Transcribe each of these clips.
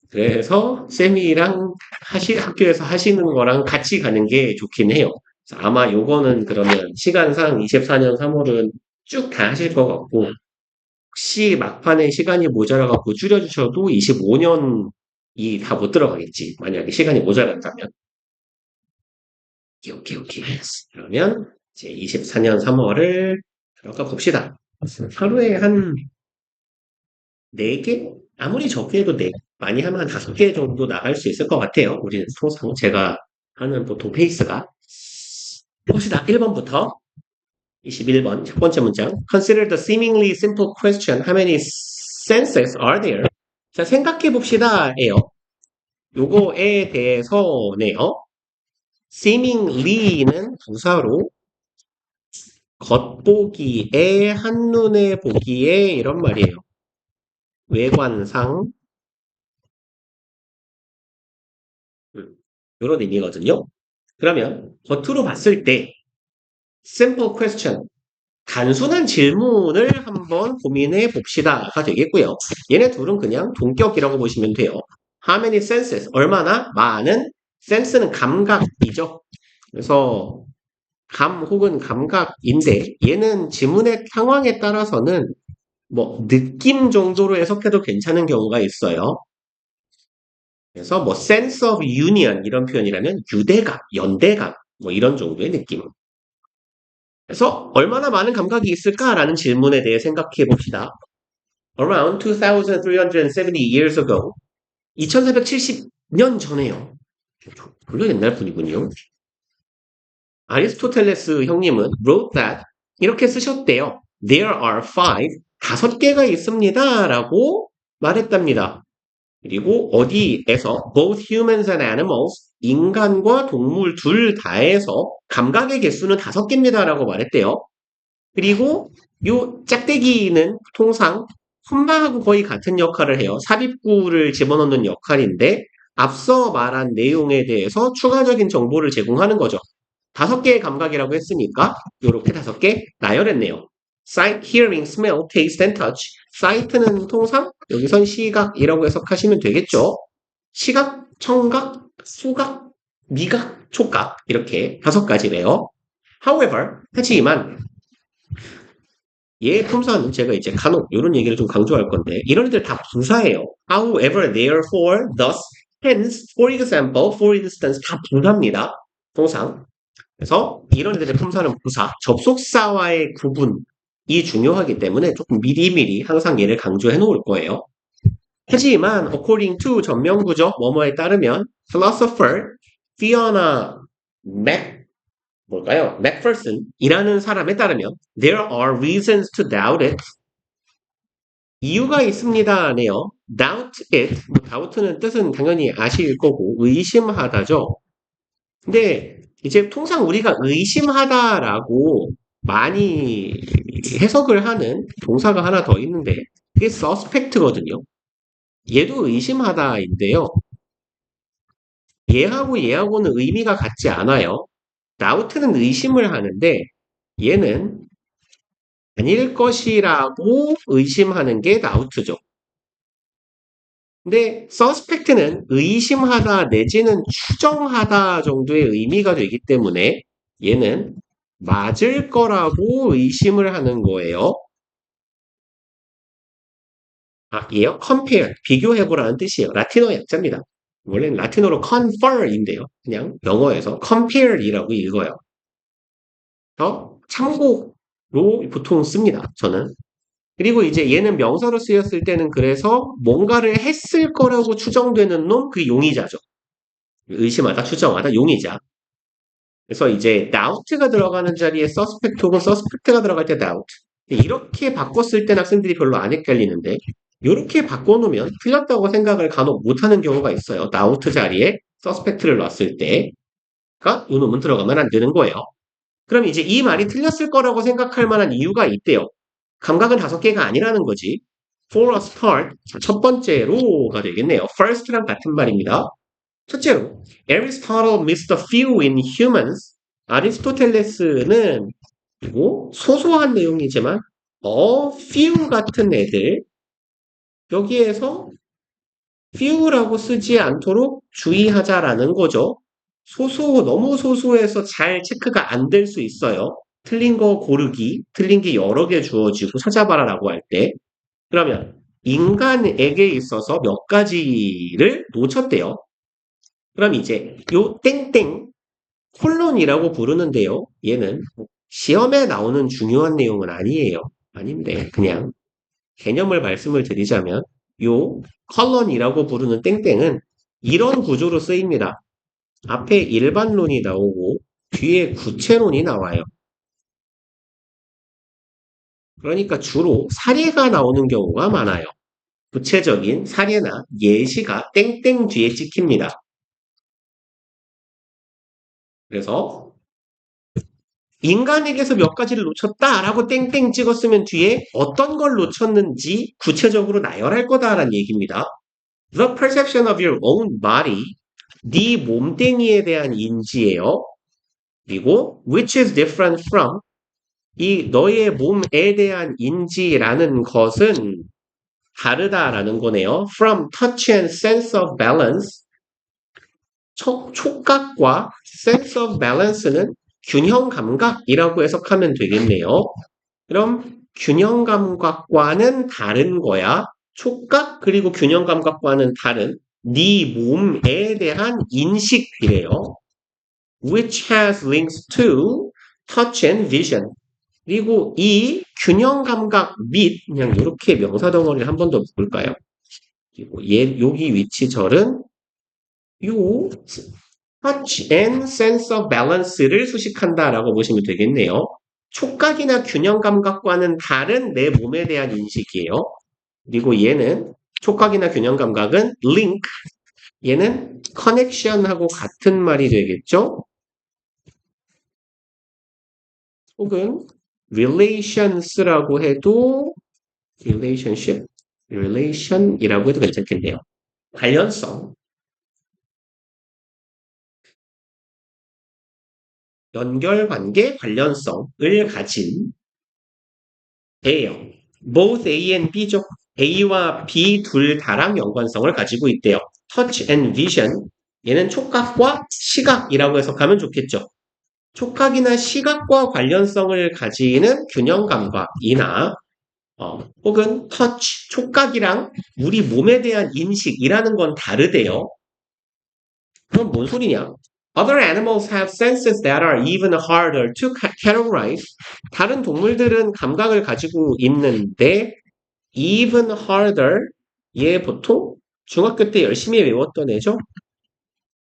그래서 쌤이랑 학교에서 하시는 거랑 같이 가는 게 좋긴 해요. 그래서 아마 요거는 그러면 시간상 24년 3월은 쭉 다 하실 것 같고, 혹시 막판에 시간이 모자라갖고 줄여주셔도 25년이 다 못 들어가겠지. 만약에 시간이 모자란다면. 오케이, 오케이, 오케이. 그러면 이제 24년 3월을 들어가 봅시다. 하루에 한 4개? 아무리 적게도 4, 많이 하면 한 5개 정도 나갈 수 있을 것 같아요. 우리는 통상 제가 하는 보통 페이스가. 봅시다. 1번부터 21번 첫 번째 문장. Consider the seemingly simple question. How many senses are there? 자, 생각해 봅시다예요. 요거에 대해서네요. seemingly는 부사로 겉보기에 한눈에 보기에 이런 말이에요. 외관상 이런 의미거든요. 그러면 겉으로 봤을 때 simple question 단순한 질문을 한번 고민해 봅시다가 되겠고요. 얘네 둘은 그냥 동격이라고 보시면 돼요. How many senses? 얼마나 많은 sense는 감각이죠. 그래서 감 혹은 감각인데 얘는 지문의 상황에 따라서는 뭐 느낌 정도로 해석해도 괜찮은 경우가 있어요. 그래서 뭐 sense of union 이런 표현이라면 유대감, 연대감 뭐 이런 정도의 느낌. 그래서 얼마나 많은 감각이 있을까라는 질문에 대해 생각해 봅시다. Around 2370 years ago, 2470년 전에요. 별로 옛날 분이군요. 아리스토텔레스 형님은 wrote that 이렇게 쓰셨대요. There are five, 5개가 있습니다. 라고 말했답니다. 그리고 어디에서 both humans and animals, 인간과 동물 둘 다에서 감각의 개수는 5개입니다. 라고 말했대요. 그리고 요 짝대기는 통상 콤마하고 거의 같은 역할을 해요. 삽입구를 집어넣는 역할인데 앞서 말한 내용에 대해서 추가적인 정보를 제공하는 거죠. 5개의 감각이라고 했으니까 이렇게 5개 나열했네요. sight, hearing, smell, taste and touch. sight는 통상 여기선 시각이라고 해석하시면 되겠죠. 시각, 청각, 후각, 미각, 촉각 이렇게 5가지래요. However, 하지만 얘 품사는 제가 이제 간혹 이런 얘기를 좀 강조할 건데 이런 애들 다 부사예요. However, therefore, thus, hence, for example, for instance 다 부사입니다. 통상. 그래서 이런 애들의 품사는 부사, 접속사와의 구분이 중요하기 때문에 조금 미리미리 항상 얘를 강조해 놓을 거예요. 하지만 according to 전명구죠. 뭐뭐에 따르면 philosopher Fiona Mac 뭘까요? 맥퍼슨이라는 사람에 따르면 there are reasons to doubt it. 이유가 있습니다네요. doubt it. doubt는 뜻은 당연히 아실 거고 의심하다죠. 근데 이제 통상 우리가 의심하다라고 많이 해석을 하는 동사가 하나 더 있는데 그게 suspect거든요. 얘도 의심하다인데요. 얘하고는 의미가 같지 않아요. doubt는 의심을 하는데 얘는 아닐 것이라고 의심하는 게 doubt죠. 근데 suspect는 의심하다 내지는 추정하다 정도의 의미가 되기 때문에 얘는 맞을 거라고 의심을 하는 거예요. 아, 얘요? compare, 비교해보라는 뜻이에요. 라틴어 약자입니다. 원래는 라틴어로 confer인데요. 그냥 영어에서 compare이라고 읽어요. 참고로 보통 씁니다. 저는. 그리고 이제 얘는 명사로 쓰였을 때는 그래서 뭔가를 했을 거라고 추정되는 놈, 그 용의자죠. 의심하다, 추정하다, 용의자. 그래서 이제 doubt가 들어가는 자리에 suspect 혹은 suspect가 들어갈 때 doubt. 이렇게 바꿨을 땐 학생들이 별로 안 헷갈리는데 이렇게 바꿔놓으면 틀렸다고 생각을 간혹 못하는 경우가 있어요. doubt 자리에 suspect를 놨을 때가 이 놈은 들어가면 안 되는 거예요. 그럼 이제 이 말이 틀렸을 거라고 생각할 만한 이유가 있대요. 감각은 5개가 아니라는 거지. For a start, 첫 번째로가 되겠네요. First랑 같은 말입니다. 첫째로, Aristotle missed a few in humans. 아리스토텔레스는 그리고 소소한 내용이지만 a few 같은 애들 여기에서 few라고 쓰지 않도록 주의하자라는 거죠. 너무 소소해서 잘 체크가 안 될 수 있어요. 틀린 거 고르기, 틀린 게 여러 개 주어지고 찾아봐라라고 할 때. 그러면 인간에게 있어서 몇 가지를 놓쳤대요. 그럼 이제 요 땡땡 콜론이라고 부르는데요. 얘는 시험에 나오는 중요한 내용은 아니에요. 아닌데 그냥 개념을 말씀을 드리자면 요 컬런이라고 부르는 땡땡은 이런 구조로 쓰입니다. 앞에 일반론이 나오고 뒤에 구체론이 나와요. 그러니까 주로 사례가 나오는 경우가 많아요. 구체적인 사례나 예시가 땡땡 뒤에 찍힙니다. 그래서 인간에게서 몇 가지를 놓쳤다라고 땡땡 찍었으면 뒤에 어떤 걸 놓쳤는지 구체적으로 나열할 거다라는 얘기입니다. The perception of your own body, 네 몸뚱이에 대한 인지예요. 그리고 which is different from, 이 너의 몸에 대한 인지라는 것은 다르다라는 거네요. From touch and sense of balance, 촉각과 sense of balance는 균형 감각이라고 해석하면 되겠네요. 그럼 균형 감각과는 다른 거야. 촉각 그리고 균형 감각과는 다른 네 몸에 대한 인식이래요. Which has links to touch and vision. 그리고 이 균형 감각 및 그냥 이렇게 명사 덩어리를 한 번 더 볼까요? 그리고 여기 위치절은 요 touch and sense of balance를 수식한다라고 보시면 되겠네요. 촉각이나 균형 감각과는 다른 내 몸에 대한 인식이에요. 그리고 얘는 촉각이나 균형 감각은 link, 얘는 connection하고 같은 말이 되겠죠? 혹은 relations라고 해도 relationship, relation이라고 해도 괜찮겠네요. 관련성, 연결관계 관련성을 가진 A형. Both A and B죠. A와 B 둘 다랑 연관성을 가지고 있대요. Touch and vision. 얘는 촉각과 시각이라고 해석하면 좋겠죠. 촉각이나 시각과 관련성을 가지는 균형 감각이나 혹은 touch, 촉각이랑 우리 몸에 대한 인식이라는 건 다르대요. 그럼 뭔 소리냐? Other animals have senses that are even harder to categorize. 다른 동물들은 감각을 가지고 있는데 even harder, 얘 보통 중학교 때 열심히 외웠던 애죠.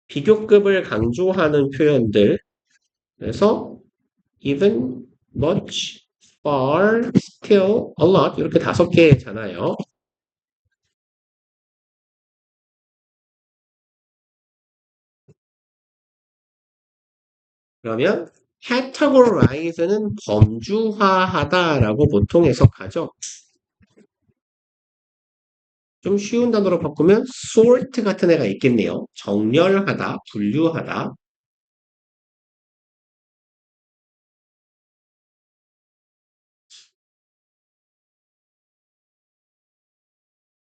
비교급을 강조하는 표현들. 그래서 even, much, far, still, a lot 이렇게 5개잖아요. 그러면 categorize는 범주화하다라고 보통 해석하죠. 좀 쉬운 단어로 바꾸면 sort 같은 애가 있겠네요. 정렬하다, 분류하다.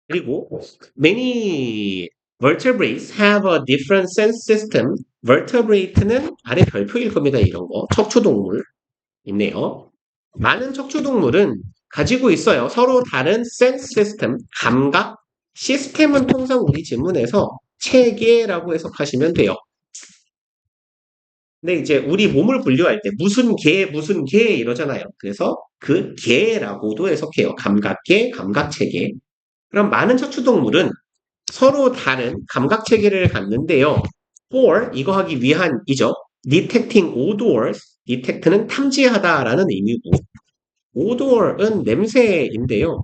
그리고 many vertebrates have a different sense system. vertebrate는 아래 별표일 겁니다. 이런 거. 척추동물 있네요. 많은 척추동물은 가지고 있어요. 서로 다른 sense system, 감각, 시스템은 통상 우리 지문에서 체계라고 해석하시면 돼요. 근데 이제 우리 몸을 분류할 때 무슨 개 이러잖아요. 그래서 그 개라고도 해석해요. 감각계, 감각체계. 그럼 많은 척추동물은 서로 다른 감각체계를 갖는데요. for 이거 하기 위한이죠. detecting odors, detect는 탐지하다라는 의미고 odor은 냄새인데요.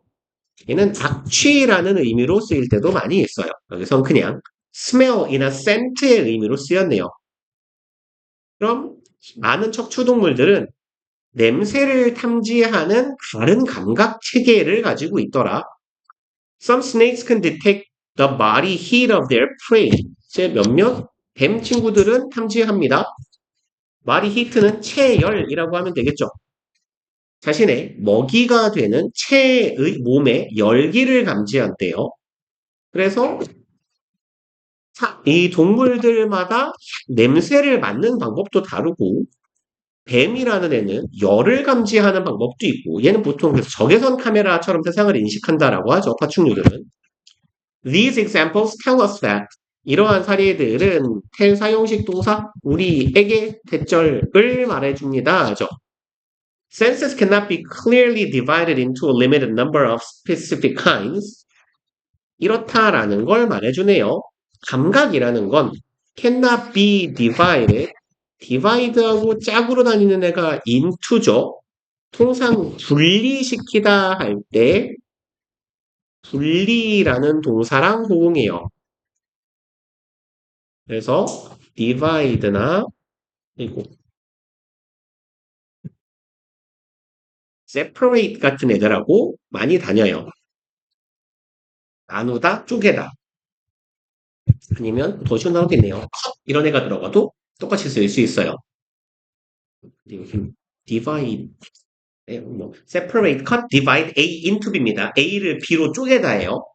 얘는 악취라는 의미로 쓰일 때도 많이 있어요. 여기선 그냥 smell이나 scent의 의미로 쓰였네요. 그럼 많은 척추동물들은 냄새를 탐지하는 다른 감각 체계를 가지고 있더라. Some snakes can detect the body heat of their prey. 이제 몇몇 뱀 친구들은 탐지합니다. body heat는 체열이라고 하면 되겠죠. 자신의 먹이가 되는 체의 몸의 열기를 감지한대요. 그래서 이 동물들마다 냄새를 맡는 방법도 다르고 뱀이라는 애는 열을 감지하는 방법도 있고 얘는 보통 그래서 적외선 카메라처럼 세상을 인식한다라고 하죠. 파충류들은. These examples tell us that 이러한 사례들은 tell 사용식 동사 우리에게 대절을 말해줍니다. 하죠. Senses cannot be clearly divided into a limited number of specific kinds. 이렇다라는 걸 말해주네요. 감각이라는 건 cannot be divided. divide하고 짝으로 다니는 애가 into죠. 통상 분리시키다 할 때 분리라는 동사랑 호응해요. 그래서 divide나 그리고 separate 같은 애들하고 많이 다녀요. 나누다, 쪼개다. 아니면 더 쉬운 단어도 있네요. cut 이런 애가 들어가도 똑같이 쓸 수 있어요. 그리고 divide, separate, cut, divide, A into B입니다. A를 B로 쪼개다예요.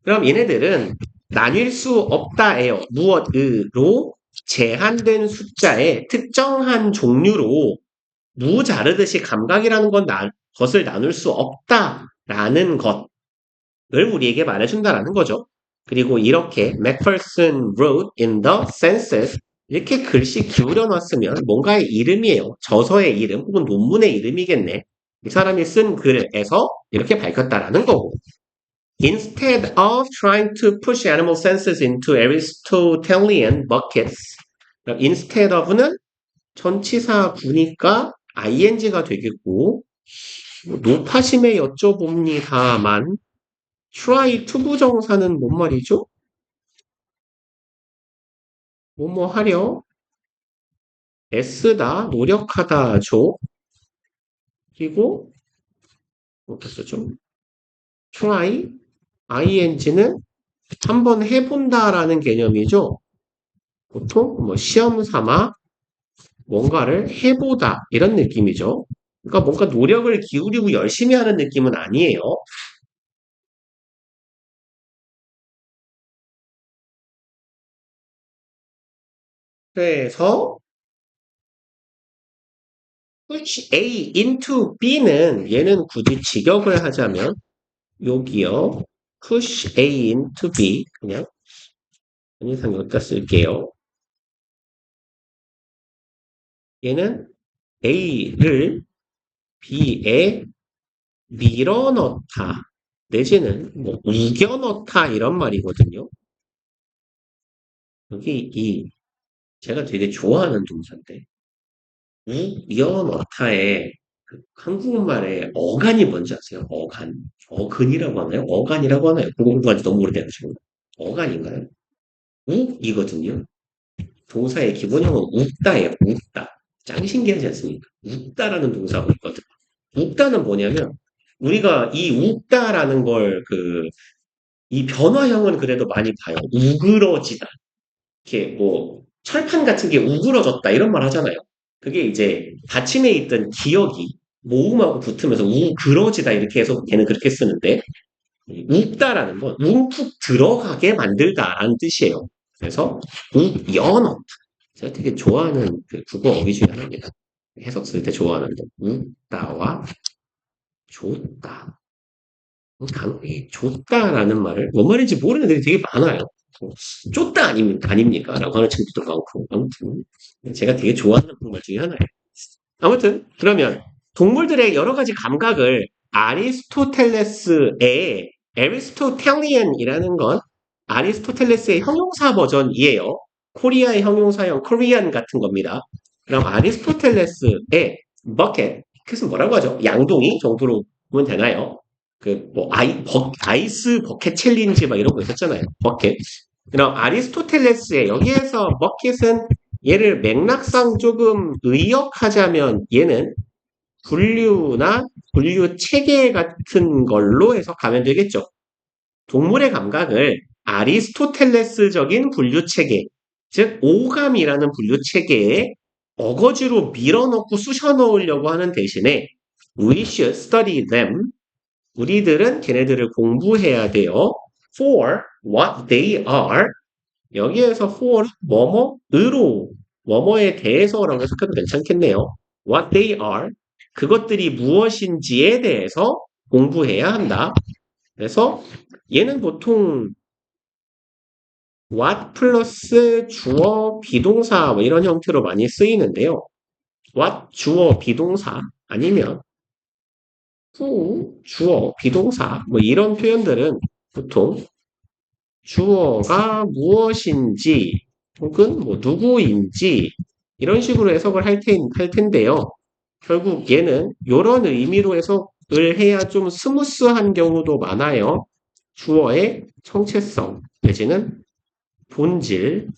그럼 얘네들은 나뉠 수 없다예요. 무엇으로? 제한된 숫자의 특정한 종류로 무 자르듯이 감각이라는 것을 나눌 수 없다라는 것을 우리에게 말해준다라는 거죠. 그리고 이렇게 Macpherson wrote in the census 이렇게 글씨 기울여 놨으면 뭔가의 이름이에요. 저서의 이름 혹은 논문의 이름이겠네. 이 사람이 쓴 글에서 이렇게 밝혔다라는 거고. Instead of trying to push animal senses into Aristotelian buckets, instead of는 전치사 구니까 ing가 되겠고 노파심에 여쭤봅니다만 try 투부정사는 뭔 말이죠? 뭐뭐 하려 애쓰다 노력하다죠. 그리고 어떻게 쓰죠? try ing는 한번 해본다라는 개념이죠. 보통 뭐 시험 삼아 뭔가를 해보다 이런 느낌이죠. 그러니까 뭔가 노력을 기울이고 열심히 하는 느낌은 아니에요. 그래서 push A into B는 얘는 굳이 직역을 하자면 여기요. push A into B 그냥 아니상 여기다 쓸게요. 얘는 A를 B에 밀어넣다 내지는 뭐 우겨넣다 이런 말이거든요. 여기 이 제가 되게 좋아하는 동사인데 우겨넣다의 그 한국말의 어간이 뭔지 아세요? 어간. 어근이라고 하나요? 어간이라고 하나요? 그거 공부한 지 너무 오래돼가지고. 어간인가요? 우이거든요. 동사의 기본형은 웃다예요. 웃다. 짱 신기하지 않습니까? 웃다라는 동사가 있거든. 웃다는 뭐냐면 우리가 이 웃다라는 걸 이 변화형은 그래도 많이 봐요. 우그러지다. 이렇게 뭐 철판 같은 게 우그러졌다 이런 말 하잖아요. 그게 이제 받침에 있던 기억이 모음하고 붙으면서 우그러지다 이렇게 해서 걔는 그렇게 쓰는데 웃다라는 건 움푹 들어가게 만들다라는 뜻이에요. 그래서 웃연어 제가 되게 좋아하는 그 국어 어휘 중에 하나입니다. 해석 쓸 때 좋아하는데 웃다와 좋다 이 좋다라는 말을 뭔 말인지 모르는 애들이 되게 많아요. 쫓다 아닙니까? 라고 하는 친구도 많고 아무튼 제가 되게 좋아하는 말 중에 하나예요. 아무튼 그러면 동물들의 여러 가지 감각을 아리스토텔레스의 에리스토텔리안이라는 건 아리스토텔레스의 형용사 버전이에요. 코리아의 형용사형 코리안 같은 겁니다. 그럼 아리스토텔레스의 버켓, 그래서 뭐라고 하죠? 양동이 정도로 보면 되나요? 뭐 아이스 버켓 챌린지 막 이런 거 있었잖아요. 버켓. 그럼 아리스토텔레스의 여기에서 버켓은 얘를 맥락상 조금 의역하자면 얘는 분류나 분류 체계 같은 걸로 해석하면 되겠죠. 동물의 감각을 아리스토텔레스적인 분류 체계, 즉 오감이라는 분류 체계에 어거지로 밀어넣고 쑤셔 넣으려고 하는 대신에 we should study them. 우리들은 걔네들을 공부해야 돼요. For what they are. 여기에서 for는 뭐뭐으로, 뭐뭐에 대해서라고 해석해도 괜찮겠네요. What they are, 그것들이 무엇인지에 대해서 공부해야 한다. 그래서 얘는 보통 what 플러스 주어, 비동사 뭐 이런 형태로 많이 쓰이는데요. what 주어, 비동사 아니면 who 주어, 비동사 뭐 이런 표현들은 보통 주어가 무엇인지 혹은 뭐 누구인지 이런 식으로 해석을 할 텐데요. 결국 얘는 이런 의미로 해석을 해야 좀 스무스한 경우도 많아요. 주어의 정체성 내지는 본질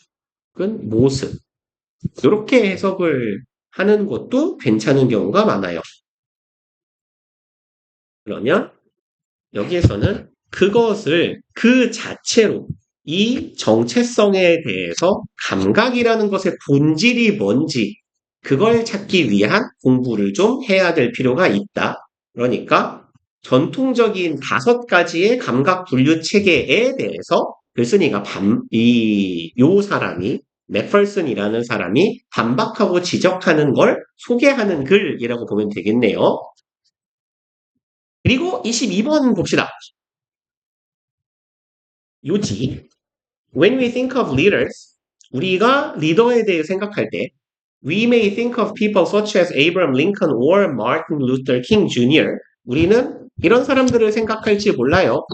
혹은 모습 이렇게 해석을 하는 것도 괜찮은 경우가 많아요. 그러면 여기에서는 그것을 그 자체로 이 정체성에 대해서 감각이라는 것의 본질이 뭔지 그걸 찾기 위한 공부를 좀 해야 될 필요가 있다. 그러니까 전통적인 5가지의 감각 분류 체계에 대해서 글쓴이가 요 사람이 맥펄슨이라는 사람이 반박하고 지적하는 걸 소개하는 글이라고 보면 되겠네요. 그리고 22번 봅시다. 요지. When we think of leaders, 우리가 리더에 대해 생각할 때, we may think of people such as Abraham Lincoln or Martin Luther King Jr. 우리는 이런 사람들을 생각할지 몰라요.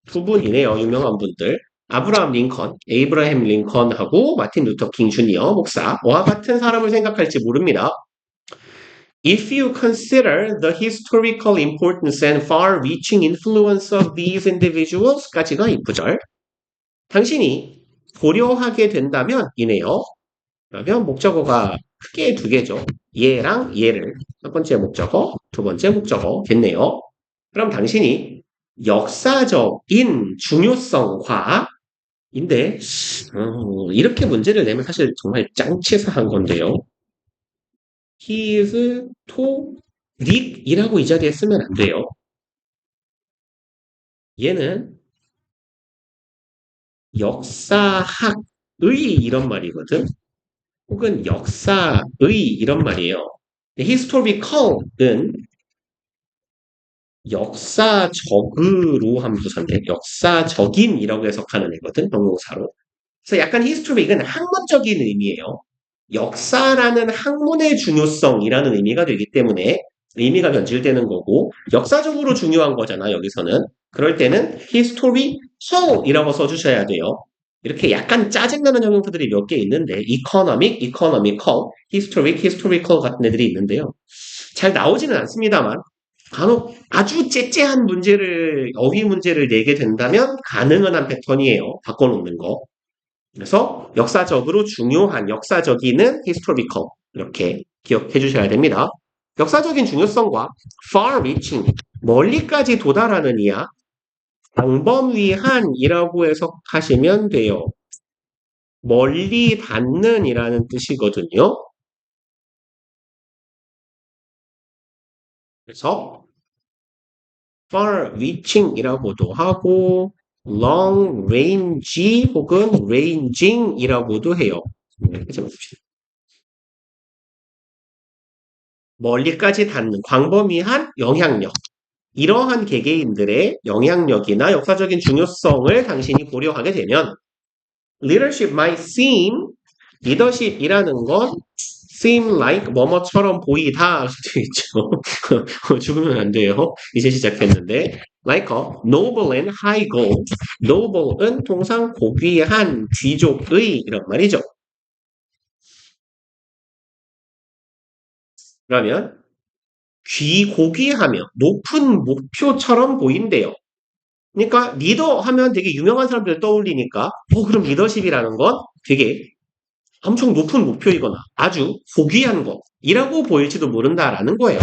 두 분이네요. 유명한 분들. 아브라함 링컨, 에이브라햄 링컨하고 마틴 루터 킹 주니어 목사와 같은 사람을 생각할지 모릅니다. If you consider the historical importance and far-reaching influence of these individuals까지가 이 구절. 당신이 고려하게 된다면 이네요. 그러면 목적어가 크게 2개죠. 얘랑 얘를 첫 번째 목적어, 두 번째 목적어겠네요. 그럼 당신이 역사적인 중요성과 인데 이렇게 문제를 내면 사실 정말 짱치사한 건데요. He is to Nick이라고 이 자리에 쓰면 안 돼요. 얘는 역사학의 이런 말이거든. 혹은 역사의 이런 말이에요. historical은 역사적으로 하면 부사인데 역사적인이라고 해석하는 애거든. 동명사로. 그래서 약간 historic은 학문적인 의미예요. 역사라는 학문의 중요성이라는 의미가 되기 때문에 의미가 변질되는 거고 역사적으로 중요한 거잖아 여기서는. 그럴 때는 historical이라고 써주셔야 돼요. 이렇게 약간 짜증나는 형용사들이 몇 개 있는데 economic, economical, historic, historical 같은 애들이 있는데요. 잘 나오지는 않습니다만 간혹 아주 째째한 문제를 어휘 문제를 내게 된다면 가능한 한 패턴이에요. 바꿔놓는 거. 그래서 역사적으로 중요한 역사적인은 historical 이렇게 기억해 주셔야 됩니다. 역사적인 중요성과 far-reaching 멀리까지 도달하는 이야 광범위한이라고 해석하시면 돼요. 멀리 닿는이라는 뜻이거든요. 그래서 far-reaching이라고도 하고 long range 혹은 ranging이라고도 해요. 이렇게 적읍시다. 멀리까지 닿는 광범위한 영향력. 이러한 개개인들의 영향력이나 역사적인 중요성을 당신이 고려하게 되면 leadership might seem 리더십이라는 건 seem like 뭐뭐처럼 보이다 수도 있죠. 죽으면 안 돼요. 이제 시작했는데 like a noble and high goal. noble은 통상 고귀한 귀족의 이런 말이죠. 그러면 고귀하며 높은 목표처럼 보인대요. 그러니까 리더 하면 되게 유명한 사람들 떠올리니까 그럼 리더십이라는 건 되게 엄청 높은 목표이거나 아주 고귀한 것이라고 보일지도 모른다라는 거예요.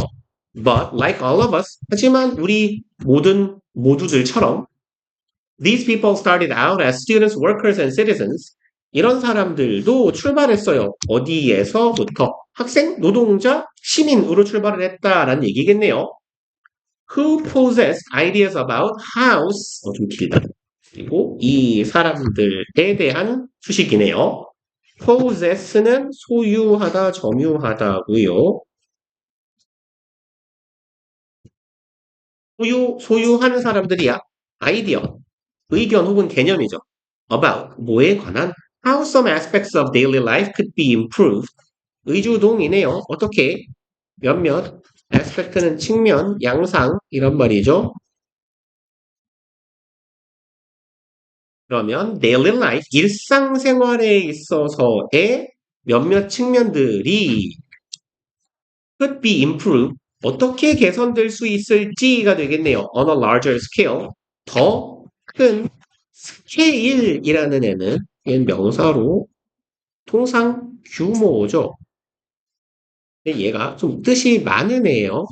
But like all of us, 하지만 우리 모두들처럼 these people started out as students, workers, and citizens. 이런 사람들도 출발했어요. 어디에서부터? 학생, 노동자, 시민으로 출발을 했다라는 얘기겠네요. Who possessed ideas about house? 좀 길다. 그리고 이 사람들에 대한 수식이네요. possess는 소유하다, 점유하다고요. 소유하는 사람들이야. 아이디어, 의견 혹은 개념이죠. about, 뭐에 관한 how some aspects of daily life could be improved. 의주동이네요. 어떻게 몇몇 aspect는 측면, 양상 이런 말이죠. 그러면 daily life, 일상생활에 있어서의 몇몇 측면들이 could be improved, 어떻게 개선될 수 있을지가 되겠네요. on a larger scale, 더 큰 스케일이라는 애는 얘는 명사로 통상 규모죠. 근데 얘가 좀 뜻이 많은 애예요.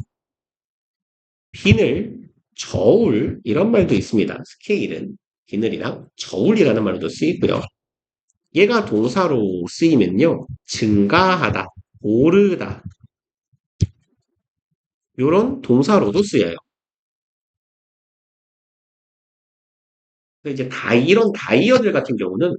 비늘, 저울 이런 말도 있습니다. 스케일은 비늘이랑 저울이라는 말도 쓰이고요. 얘가 동사로 쓰이면요. 증가하다, 오르다 이런 동사로도 쓰여요. 이제 이런 다이어들 같은 경우는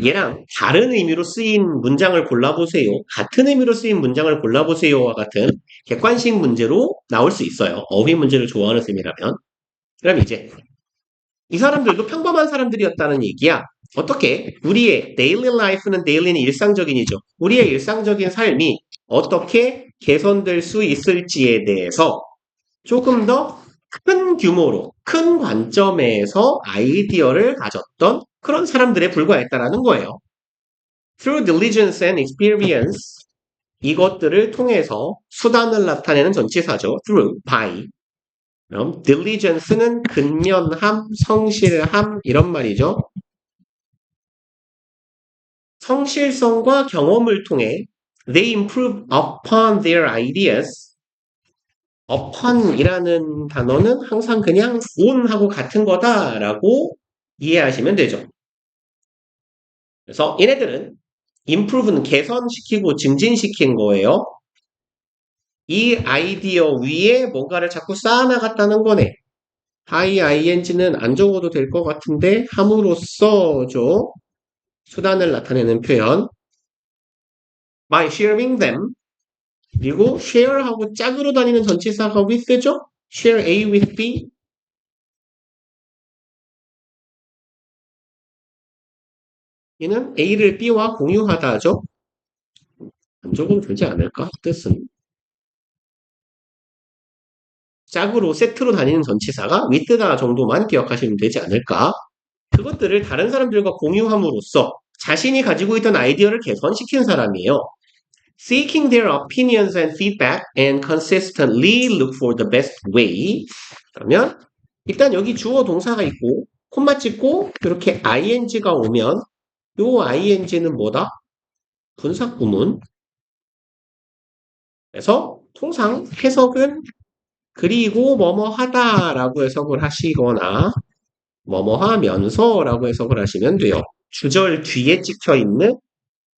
얘랑 다른 의미로 쓰인 문장을 골라보세요. 같은 의미로 쓰인 문장을 골라보세요와 같은 객관식 문제로 나올 수 있어요. 어휘 문제를 좋아하는 셈이라면. 그럼 이제 이 사람들도 평범한 사람들이었다는 얘기야. 어떻게? 우리의 daily life는 daily는 일상적인이죠. 우리의 일상적인 삶이 어떻게 개선될 수 있을지에 대해서 조금 더 큰 규모로, 큰 관점에서 아이디어를 가졌던 그런 사람들에 불과했다라는 거예요. Through diligence and experience, 이것들을 통해서 수단을 나타내는 전치사죠. through, by. 그럼 diligence는 근면함, 성실함 이런 말이죠. 성실성과 경험을 통해 they improve upon their ideas. upon이라는 단어는 항상 그냥 on하고 같은 거다라고 이해하시면 되죠. 그래서 얘네들은 improve는 개선시키고 증진시킨 거예요. 이 아이디어 위에 뭔가를 자꾸 쌓아나갔다는 거네. by ing는 안 적어도 될 것 같은데 함으로써죠. 수단을 나타내는 표현. by sharing them. 그리고 share하고 짝으로 다니는 전치사가 with죠. share A with B. 얘는 A를 B와 공유하다죠. 안 적어도 되지 않을까? 뜻은. 짝으로 세트로 다니는 전치사가 with다 정도만 기억하시면 되지 않을까? 그것들을 다른 사람들과 공유함으로써 자신이 가지고 있던 아이디어를 개선시킨 사람이에요. Seeking their opinions and feedback and consistently look for the best way. 그러면 일단 여기 주어 동사가 있고 콤마 찍고 이렇게 ing가 오면 요 ing는 뭐다? 분사구문. 그래서 통상 해석은 그리고 뭐뭐 하다라고 해석을 하시거나 뭐뭐 하면서라고 해석을 하시면 돼요. 주절 뒤에 찍혀 있는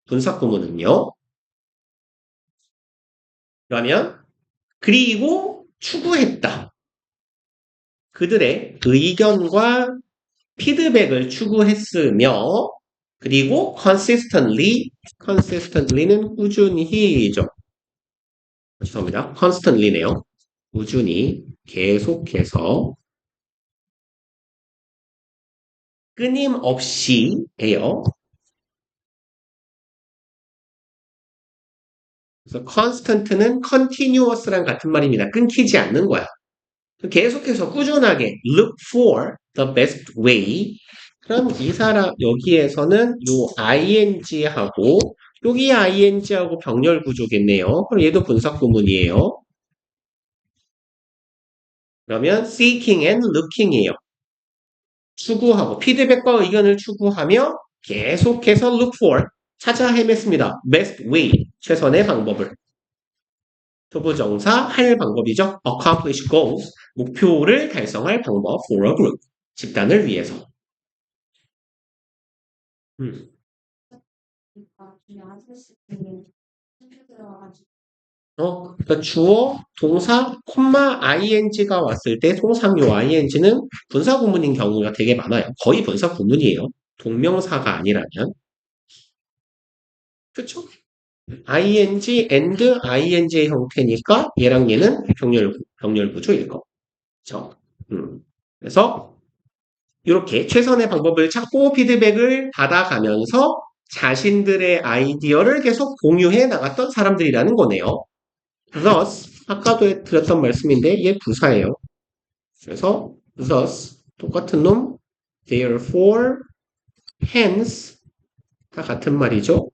분사구문은요. 그러면 그리고 추구했다. 그들의 의견과 피드백을 추구했으며 그리고 consistently는 꾸준히죠. 죄송합니다. constantly네요. 꾸준히 계속해서 끊임없이예요. 그래서 constant는 continuous랑 같은 말입니다. 끊기지 않는 거야. 계속해서 꾸준하게 look for the best way. 그럼 이 사람 여기에서는 요 ing하고 여기 ing하고 병렬 구조겠네요. 그럼 얘도 분사구문이에요. 그러면 seeking and looking이에요. 추구하고 피드백과 의견을 추구하며 계속해서 look for 찾아 헤맸습니다. best way 최선의 방법을. 투부정사 할 방법이죠. accomplish goals 목표를 달성할 방법 for a group 집단을 위해서. 음. 그러니까 주어, 동사, 콤마, ing가 왔을 때 통상 요 ing는 분사 구문인 경우가 되게 많아요. 거의 분사 구문이에요. 동명사가 아니라면. 그쵸? ing, and, ing의 형태니까 얘랑 얘는 병렬구조일 거. 그쵸? 그래서 이렇게 최선의 방법을 찾고 피드백을 받아가면서 자신들의 아이디어를 계속 공유해 나갔던 사람들이라는 거네요. thus, 아까도 드렸던 말씀인데 얘 부사예요. 그래서 thus, 똑같은 놈, therefore, hence, 다 같은 말이죠.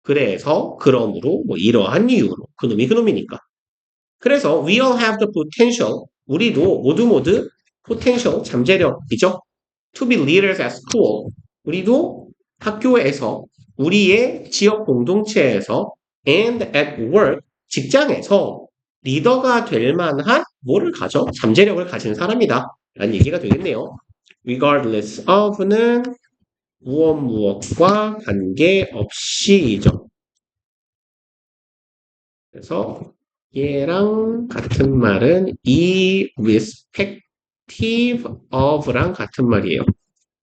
그래서, 그러므로, 뭐 이러한 이유로, 그놈이 그놈이니까. 그래서 we all have the potential, 우리도 모두 potential, 잠재력이죠. to be leaders at school, 우리도 학교에서, 우리의 지역 공동체에서 and at work, 직장에서 리더가 될 만한 뭐를 가져? 잠재력을 가진 사람이다. 라는 얘기가 되겠네요. regardless of는 무엇과 관계없이죠. 그래서 얘랑 같은 말은 irrespective of랑 같은 말이에요.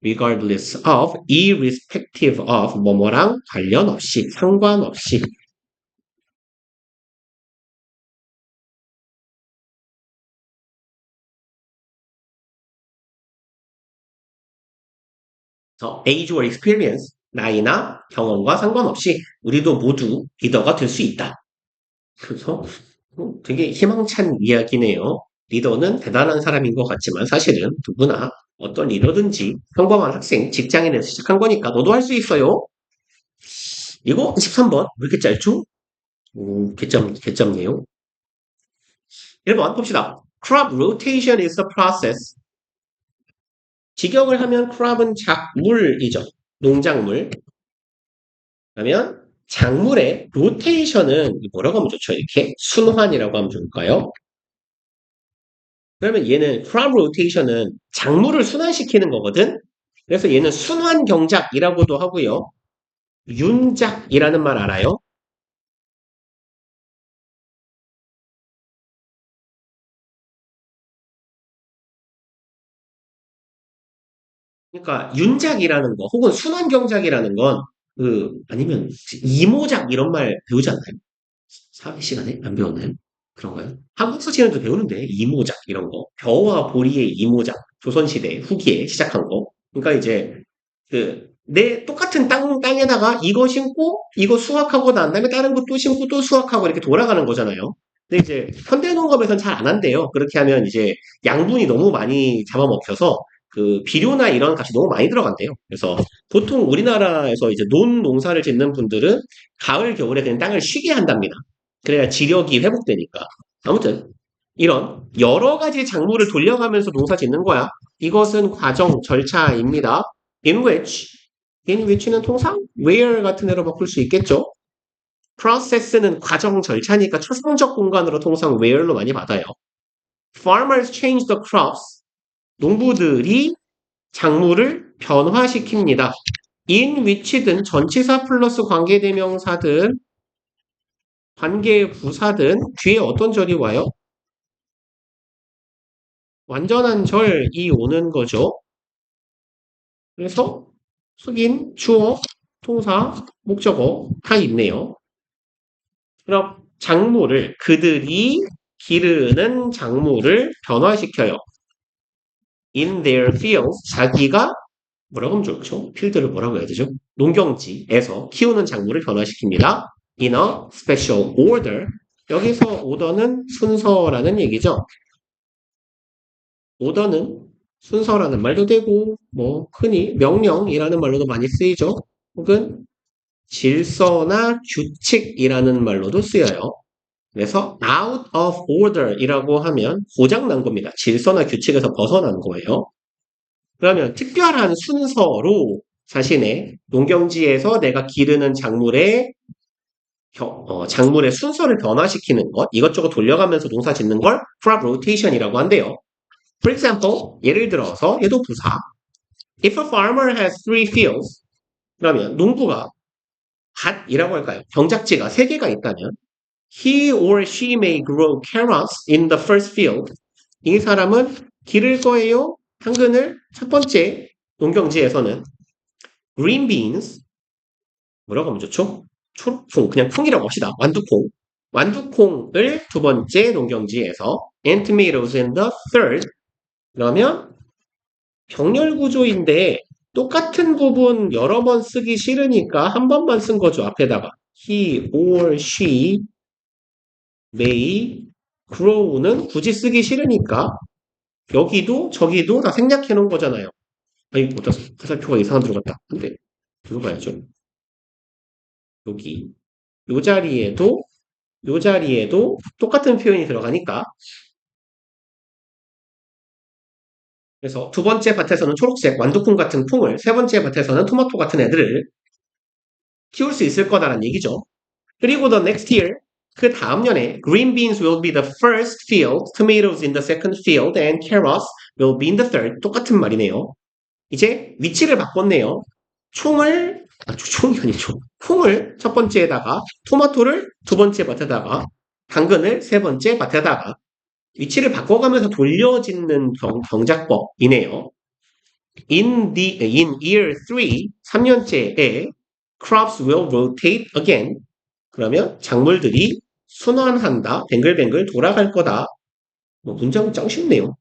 regardless of, irrespective of 뭐뭐랑 관련 없이, 상관없이. age or experience, 나이나 경험과 상관없이 우리도 모두 리더가 될 수 있다. 그래서 되게 희망찬 이야기네요. 리더는 대단한 사람인 것 같지만 사실은 누구나 어떤 리더든지 평범한 학생, 직장인에서 시작한 거니까 너도 할 수 있어요. 이거 13번 왜 이렇게 짧죠? 개점 내용. 1번 봅시다. Crop rotation is the process. 직역을 하면 crop은 작물이죠. 농작물. 그러면 작물의 로테이션은 뭐라고 하면 좋죠? 이렇게 순환이라고 하면 좋을까요? 그러면 얘는 crop rotation은 작물을 순환시키는 거거든. 그래서 얘는 순환 경작이라고도 하고요. 윤작이라는 말 알아요? 그러니까 윤작이라는 거 혹은 순환 경작이라는 건 아니면 이모작 이런 말 배우지 않나요? 사회 시간에 안 배웠나요? 그런가요? 한국서 시간에도 배우는데 이모작 이런 거 벼와 보리의 이모작 조선시대 후기에 시작한 거 그러니까 이제 내 똑같은 땅에다가 이거 심고 이거 수확하고 난 다음에 다른 거 또 심고 또 수확하고 이렇게 돌아가는 거잖아요. 근데 이제 현대농업에서는 잘 안 한대요. 그렇게 하면 이제 양분이 너무 많이 잡아먹혀서 그 비료나 이런 값이 너무 많이 들어간대요. 그래서 보통 우리나라에서 이제 농사를 짓는 분들은 가을 겨울에 그냥 땅을 쉬게 한답니다. 그래야 지력이 회복되니까. 아무튼 이런 여러 가지 작물을 돌려가면서 농사 짓는 거야. 이것은 과정, 절차입니다. in which, in which는 통상 where 같은 애로 바꿀 수 있겠죠. process는 과정, 절차니까 초성적 공간으로 통상 where로 많이 받아요. farmers change the crops. 농부들이 작물을 변화시킵니다. in which든 전치사 플러스 관계대명사든 관계 부사든 뒤에 어떤 절이 와요? 완전한 절이 오는 거죠. 그래서 숙인, 주어, 통사, 목적어 다 있네요. 그럼 작물을 그들이 기르는 작물을 변화시켜요. In their fields 자기가 뭐라고 하면 좋죠? 필드를 뭐라고 해야 되죠? 농경지에서 키우는 작물을 변화시킵니다. In a special order 여기서 order는 순서라는 얘기죠. order는 순서라는 말도 되고 뭐 흔히 명령이라는 말로도 많이 쓰이죠. 혹은 질서나 규칙이라는 말로도 쓰여요. 그래서 out of order이라고 하면 고장난 겁니다. 질서나 규칙에서 벗어난 거예요. 그러면 특별한 순서로 자신의 농경지에서 내가 기르는 작물의 순서를 변화시키는 것, 이것저것 돌려가면서 농사 짓는 걸 crop rotation이라고 한대요. For example, 예를 들어서 얘도 부사. If a farmer has 3 fields, 그러면 농부가 밭이라고 할까요? 경작지가 3개가 있다면 He or she may grow carrots in the first field. 이 사람은 기를 거예요. 당근을 첫 번째 농경지에서는 green beans 뭐라고 하면 좋죠? 초록풍 그냥 풍이라고 합시다. 완두콩 완두콩을 두 번째 농경지에서 and tomatoes in the third 그러면 병렬 구조인데 똑같은 부분 여러 번 쓰기 싫으니까 한 번만 쓴 거죠. 앞에다가 he or she may grow는 굳이 쓰기 싫으니까 여기도 저기도 다 생략해 놓은 거잖아요. 아이 뭐다 화살표가 이상한 들어갔다. 근데 이거 봐야죠. 여기 요 자리에도 요 자리에도 똑같은 표현이 들어가니까 그래서 두 번째 밭에서는 초록색 완두콩 같은 콩을 세 번째 밭에서는 토마토 같은 애들을 키울 수 있을 거다라는 얘기죠. 그리고 the next year 그 다음 년에 green beans will be the first field, tomatoes in the second field, and carrots will be in the third. 똑같은 말이네요. 이제 위치를 바꿨네요. 총이 아니죠. 콩을 첫 번째에다가 토마토를 두 번째 밭에다가 당근을 세 번째 밭에다가 위치를 바꿔가면서 돌려짓는 경작법이네요. In year 3, 3년째에 crops will rotate again. 그러면 작물들이 순환한다, 뱅글뱅글 돌아갈 거다. 뭐 문장은 짱 쉽네요.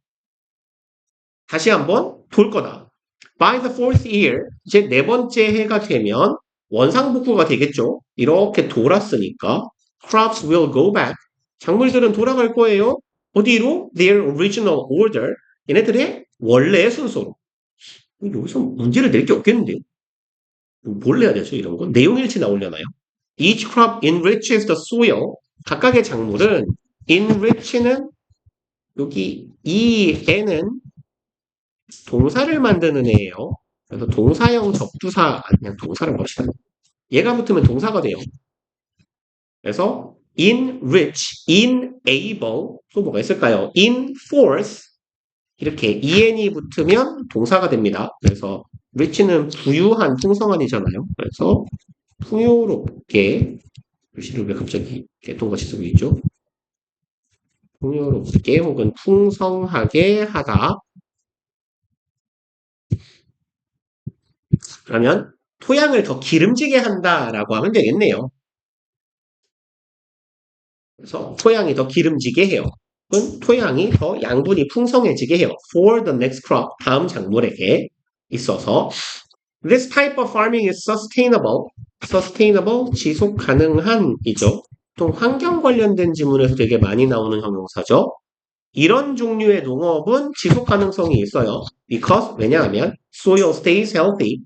다시 한번 돌 거다. By the fourth year, 이제 네 번째 해가 되면 원상복구가 되겠죠. 이렇게 돌았으니까 crops will go back. 작물들은 돌아갈 거예요. 어디로? Their original order. 얘네들의 원래의 순서로. 여기서 문제를 낼 게 없겠는데요. 뭘 내야 되죠, 이런 거? 내용일치 나오려나요? Each crop enriches the soil. 각각의 작물은 enrich는 여기 이 애는 동사를 만드는 애예요. 그래서 동사형 접두사 그냥 동사를 봅시다. 얘가 붙으면 동사가 돼요. 그래서 enrich, enable 또 뭐가 있을까요? enforce 이렇게 en이 붙으면 동사가 됩니다. 그래서 rich는 부유한, 풍성한이잖아요. 그래서 풍요롭게 글씨를 왜 갑자기 개똥같이 쓰고 있죠? 풍요롭게 혹은 풍성하게 하다. 그러면 토양을 더 기름지게 한다라고 하면 되겠네요. 그래서 토양이 더 기름지게 해요. 혹은 토양이 더 양분이 풍성해지게 해요. For the next crop, 다음 작물에게 있어서 This type of farming is sustainable. sustainable, 지속 가능한이죠. 또 환경 관련된 지문에서 되게 많이 나오는 형용사죠. 이런 종류의 농업은 지속 가능성이 있어요. Because 왜냐하면 soil stays healthy.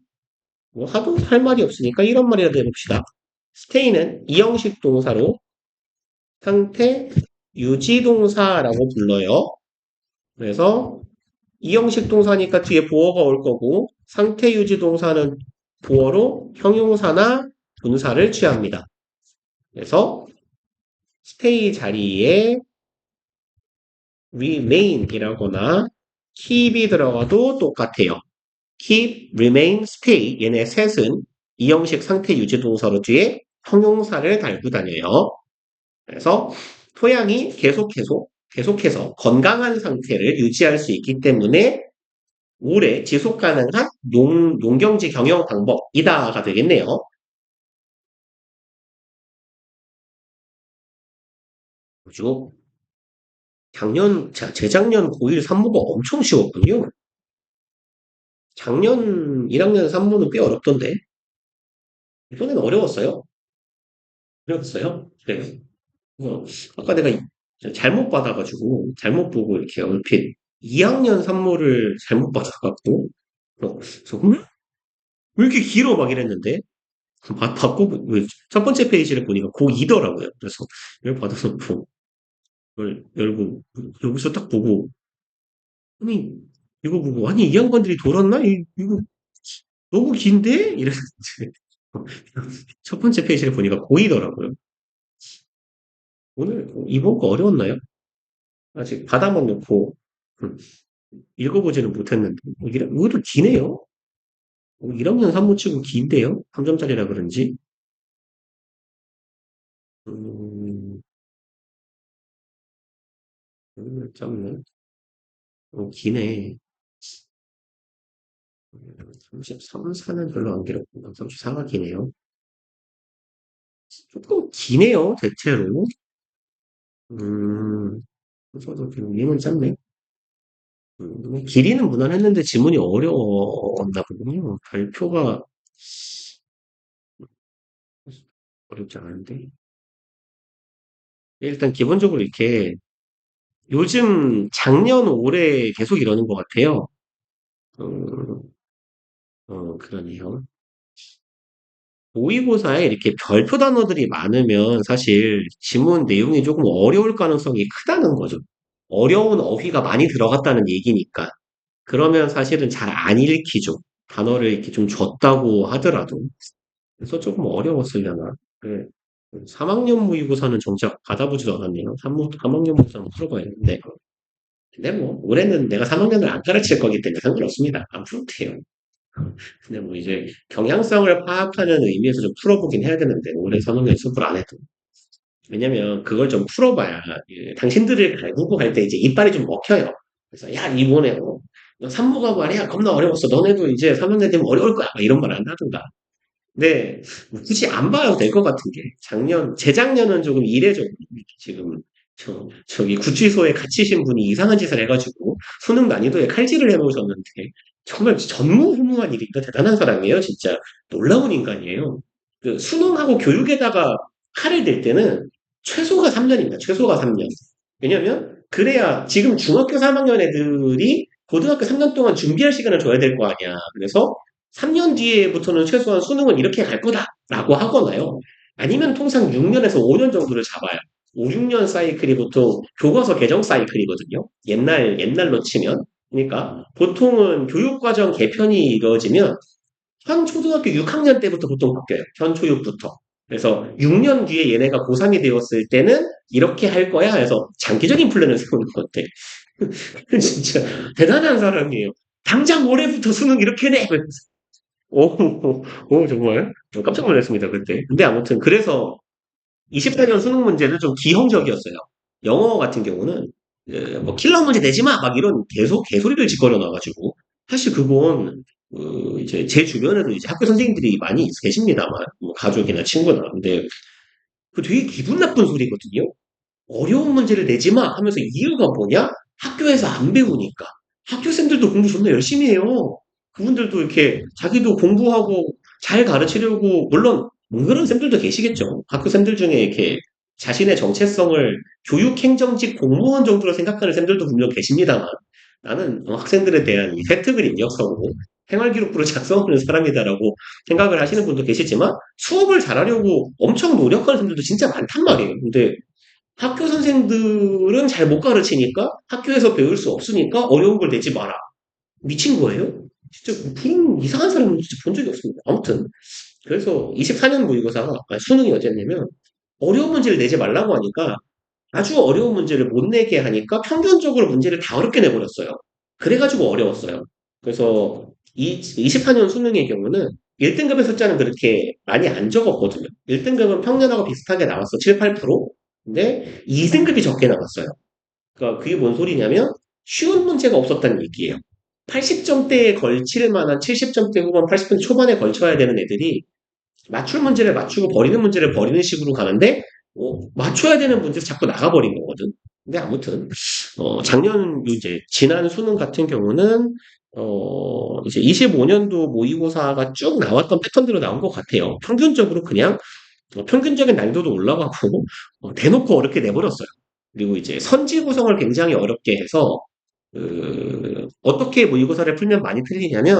뭐 하도 할 말이 없으니까 이런 말이라도 해봅시다. stay는 이형식 동사로 상태 유지 동사라고 불러요. 그래서 이형식 동사니까 뒤에 보어가 올 거고 상태 유지 동사는 보어로 형용사나 분사를 취합니다. 그래서 stay 자리에 remain이라거나 keep이 들어가도 똑같아요. keep, remain, stay 얘네 셋은 이형식 상태 유지 동사로 뒤에 형용사를 달고 다녀요. 그래서 토양이 계속해서 건강한 상태를 유지할 수 있기 때문에 오래 지속 가능한 농경지 경영 방법이다가 되겠네요. 그죠? 재작년 고1 산모가 엄청 쉬웠군요. 작년 1학년 산모는 꽤 어렵던데. 이번에는 어려웠어요? 어려웠어요? 그래요. 아까 내가 잘못 받아가지고, 잘못 보고 이렇게 얼핏 2학년 산모를 잘못 받아갖고, 그래서 왜 이렇게 길어? 막 이랬는데, 바꾸고, 첫 번째 페이지를 보니까 고2더라고요. 그래서 이걸 받아놓고, 이걸 열고, 여기서 딱 보고, 아니, 이거 보고, 아니, 이 양반들이 돌았나? 이거 너무 긴데? 이랬는데, 첫 번째 페이지를 보니까 고2더라고요. 오늘, 이번 거 어려웠나요? 아직 받아만 놓고, 음, 읽어보지는 못했는데, 이것도 기네요? 1학년 3부 치고 긴데요? 3점짜리라 그런지. 짧네. 기네. 33, 4는 별로 안 길었구나. 34가 기네요. 조금 기네요, 대체로. 음, 저도 지금 림은 짧네. 길이는 무난했는데 지문이 어려웠나 보군요. 발표가 어렵지 않은데. 일단 기본적으로 이렇게 요즘 작년, 올해 계속 이러는 것 같아요. 음, 그러네요. 모의고사에 이렇게 별표 단어들이 많으면 사실 지문 내용이 조금 어려울 가능성이 크다는 거죠. 어려운 어휘가 많이 들어갔다는 얘기니까. 그러면 사실은 잘 안 읽히죠. 단어를 이렇게 좀 줬다고 하더라도. 그래서 조금 어려웠으려나. 네. 3학년 모의고사는 정작 받아보지도 않았네요. 3학년 모의고사는 풀어봐야겠는데. 근데 뭐, 올해는 내가 3학년을 안 가르칠 거기 때문에 상관없습니다. 안 풀어도 돼요. 근데 뭐 이제 경향성을 파악하는 의미에서 좀 풀어보긴 해야 되는데, 올해 3학년 수업을 안 해도. 왜냐면 그걸 좀 풀어봐야, 당신들을 갈구고 갈 때 이제 이빨이 좀 먹혀요. 그래서, 야, 이번에, 너 산모가 말이야, 겁나 어려웠어. 너네도 이제 3학년 되면 어려울 거야. 막 이런 말 안 하든가. 근데 굳이 안 봐도 될 것 같은 게 재작년은 조금 이례적으로 지금 저기 구치소에 갇히신 분이 이상한 짓을 해가지고 수능 난이도에 칼질을 해놓으셨는데 정말 전무후무한 일이니까 대단한 사람이에요. 진짜 놀라운 인간이에요. 그 수능하고 교육에다가 칼을 댈 때는 최소가 3년입니다. 최소가 3년. 왜냐면 그래야 지금 중학교 3학년 애들이 고등학교 3년 동안 준비할 시간을 줘야 될 거 아니야. 그래서 3년 뒤에부터는 최소한 수능은 이렇게 갈 거다라고 하거나요. 아니면 통상 6년에서 5년 정도를 잡아요. 5, 6년 사이클이 보통 교과서 개정 사이클이거든요. 옛날로 치면. 그러니까 보통은 교육과정 개편이 이루어지면 현 초등학교 6학년 때부터 보통 바뀌어요. 현 초육부터. 그래서 6년 뒤에 얘네가 고3이 되었을 때는 이렇게 할 거야 해서 장기적인 플랜을 세우는 건데 진짜 대단한 사람이에요. 당장 올해부터 수능 이렇게 내! 오, 오, 정말? 깜짝 놀랐습니다, 그때. 근데 아무튼, 그래서 24년 수능 문제는 좀 기형적이었어요. 영어 같은 경우는, 뭐, 킬러 문제 내지 마! 막 이런 계속 개소리를 짓거려 놔가지고. 사실 그건, 이제 제 주변에도 이제 학교 선생님들이 많이 계십니다만, 뭐, 가족이나 친구나. 근데, 그 되게 기분 나쁜 소리거든요. 어려운 문제를 내지 마! 하면서 이유가 뭐냐? 학교에서 안 배우니까. 학교생들도 공부 존나 열심히 해요. 그분들도 이렇게 자기도 공부하고 잘 가르치려고, 물론, 못 그런 쌤들도 계시겠죠. 학교 쌤들 중에 이렇게 자신의 정체성을 교육행정직 공무원 정도로 생각하는 쌤들도 분명 계십니다만, 나는 학생들에 대한 이 혜택을 입력하고 생활기록부를 작성하는 사람이다라고 생각을 하시는 분도 계시지만, 수업을 잘하려고 엄청 노력하는 쌤들도 진짜 많단 말이에요. 근데 학교 선생들은 잘 못 가르치니까 학교에서 배울 수 없으니까 어려운 걸 내지 마라. 미친 거예요? 진짜 그런 이상한 사람은 진짜 본 적이 없습니다. 아무튼 그래서 24년 모의고사가 수능이 어쨌냐면 어려운 문제를 내지 말라고 하니까 아주 어려운 문제를 못 내게 하니까 평균적으로 문제를 다 어렵게 내버렸어요. 그래가지고 어려웠어요. 그래서 이 24년 수능의 경우는 1등급의 숫자는 그렇게 많이 안 적었거든요. 1등급은 평년하고 비슷하게 나왔어. 7, 8%. 근데 2등급이 적게 나왔어요. 그러니까 그게 뭔 소리냐면 쉬운 문제가 없었다는 얘기예요. 80점대에 걸칠 만한 70점대 후반, 80점대 초반에 걸쳐야 되는 애들이 맞출 문제를 맞추고 버리는 문제를 버리는 식으로 가는데 맞춰야 되는 문제에서 자꾸 나가버린 거거든. 근데 아무튼 작년 이제 지난 수능 같은 경우는 이제 25년도 모의고사가 쭉 나왔던 패턴대로 나온 것 같아요. 평균적으로 그냥 평균적인 난이도도 올라가고 대놓고 어렵게 내버렸어요. 그리고 이제 선지 구성을 굉장히 어렵게 해서 어떻게 모의고사를 풀면 많이 틀리냐면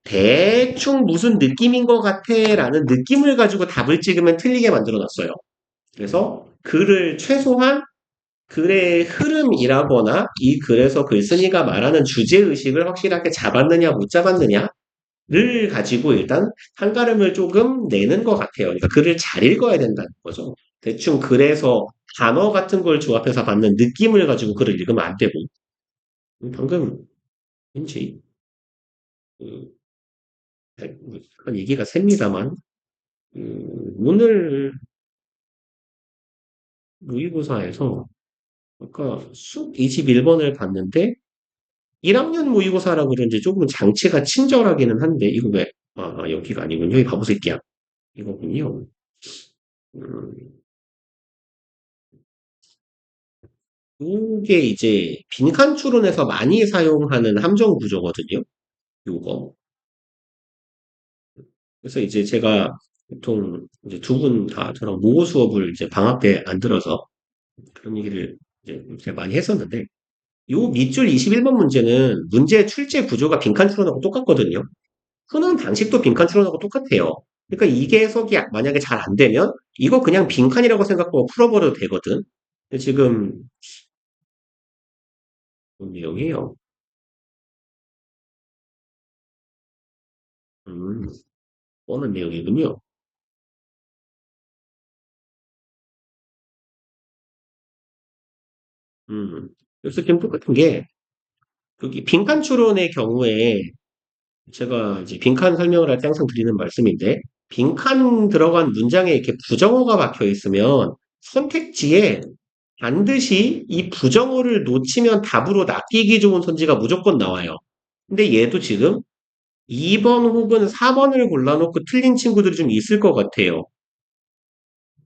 대충 무슨 느낌인 것 같아라는 느낌을 가지고 답을 찍으면 틀리게 만들어 놨어요. 그래서 글을 최소한 글의 흐름이라거나 이 글에서 글쓴이가 말하는 주제의식을 확실하게 잡았느냐 못 잡았느냐를 가지고 일단 한가름을 조금 내는 것 같아요. 그러니까 글을 잘 읽어야 된다는 거죠. 대충 글에서 단어 같은 걸 조합해서 받는 느낌을 가지고 글을 읽으면 안 되고 방금 왠지 그, 한 얘기가 셉니다만 오늘 모의고사에서 아까 쑥 21번을 봤는데 1학년 모의고사라 그런지 조금 장치가 친절하기는 한데 이거 왜? 여기가 아니군요. 이 바보 새끼야. 이거군요. 음, 이게 이제 빈칸 추론에서 많이 사용하는 함정 구조거든요. 요거. 그래서 이제 제가 보통 이제 두 분 다 저랑 모의 수업을 이제 방학 때 안 들어서 그런 얘기를 이제 제가 많이 했었는데 요 밑줄 21번 문제는 문제 출제 구조가 빈칸 추론하고 똑같거든요. 푸는 방식도 빈칸 추론하고 똑같아요. 그러니까 이게 해석이 만약에 잘 안 되면 이거 그냥 빈칸이라고 생각하고 풀어버려도 되거든. 근데 지금 뭔 내용이에요? 음, 뻔한 내용이군요. 음. 그래서 지금 똑같은 게 여기 빈칸 추론의 경우에 제가 이제 빈칸 설명을 할 때 항상 드리는 말씀인데 빈칸 들어간 문장에 이렇게 부정어가 박혀 있으면 선택지에 반드시 이 부정어를 놓치면 답으로 낚이기 좋은 선지가 무조건 나와요. 근데 얘도 지금 2번 혹은 4번을 골라놓고 틀린 친구들이 좀 있을 것 같아요.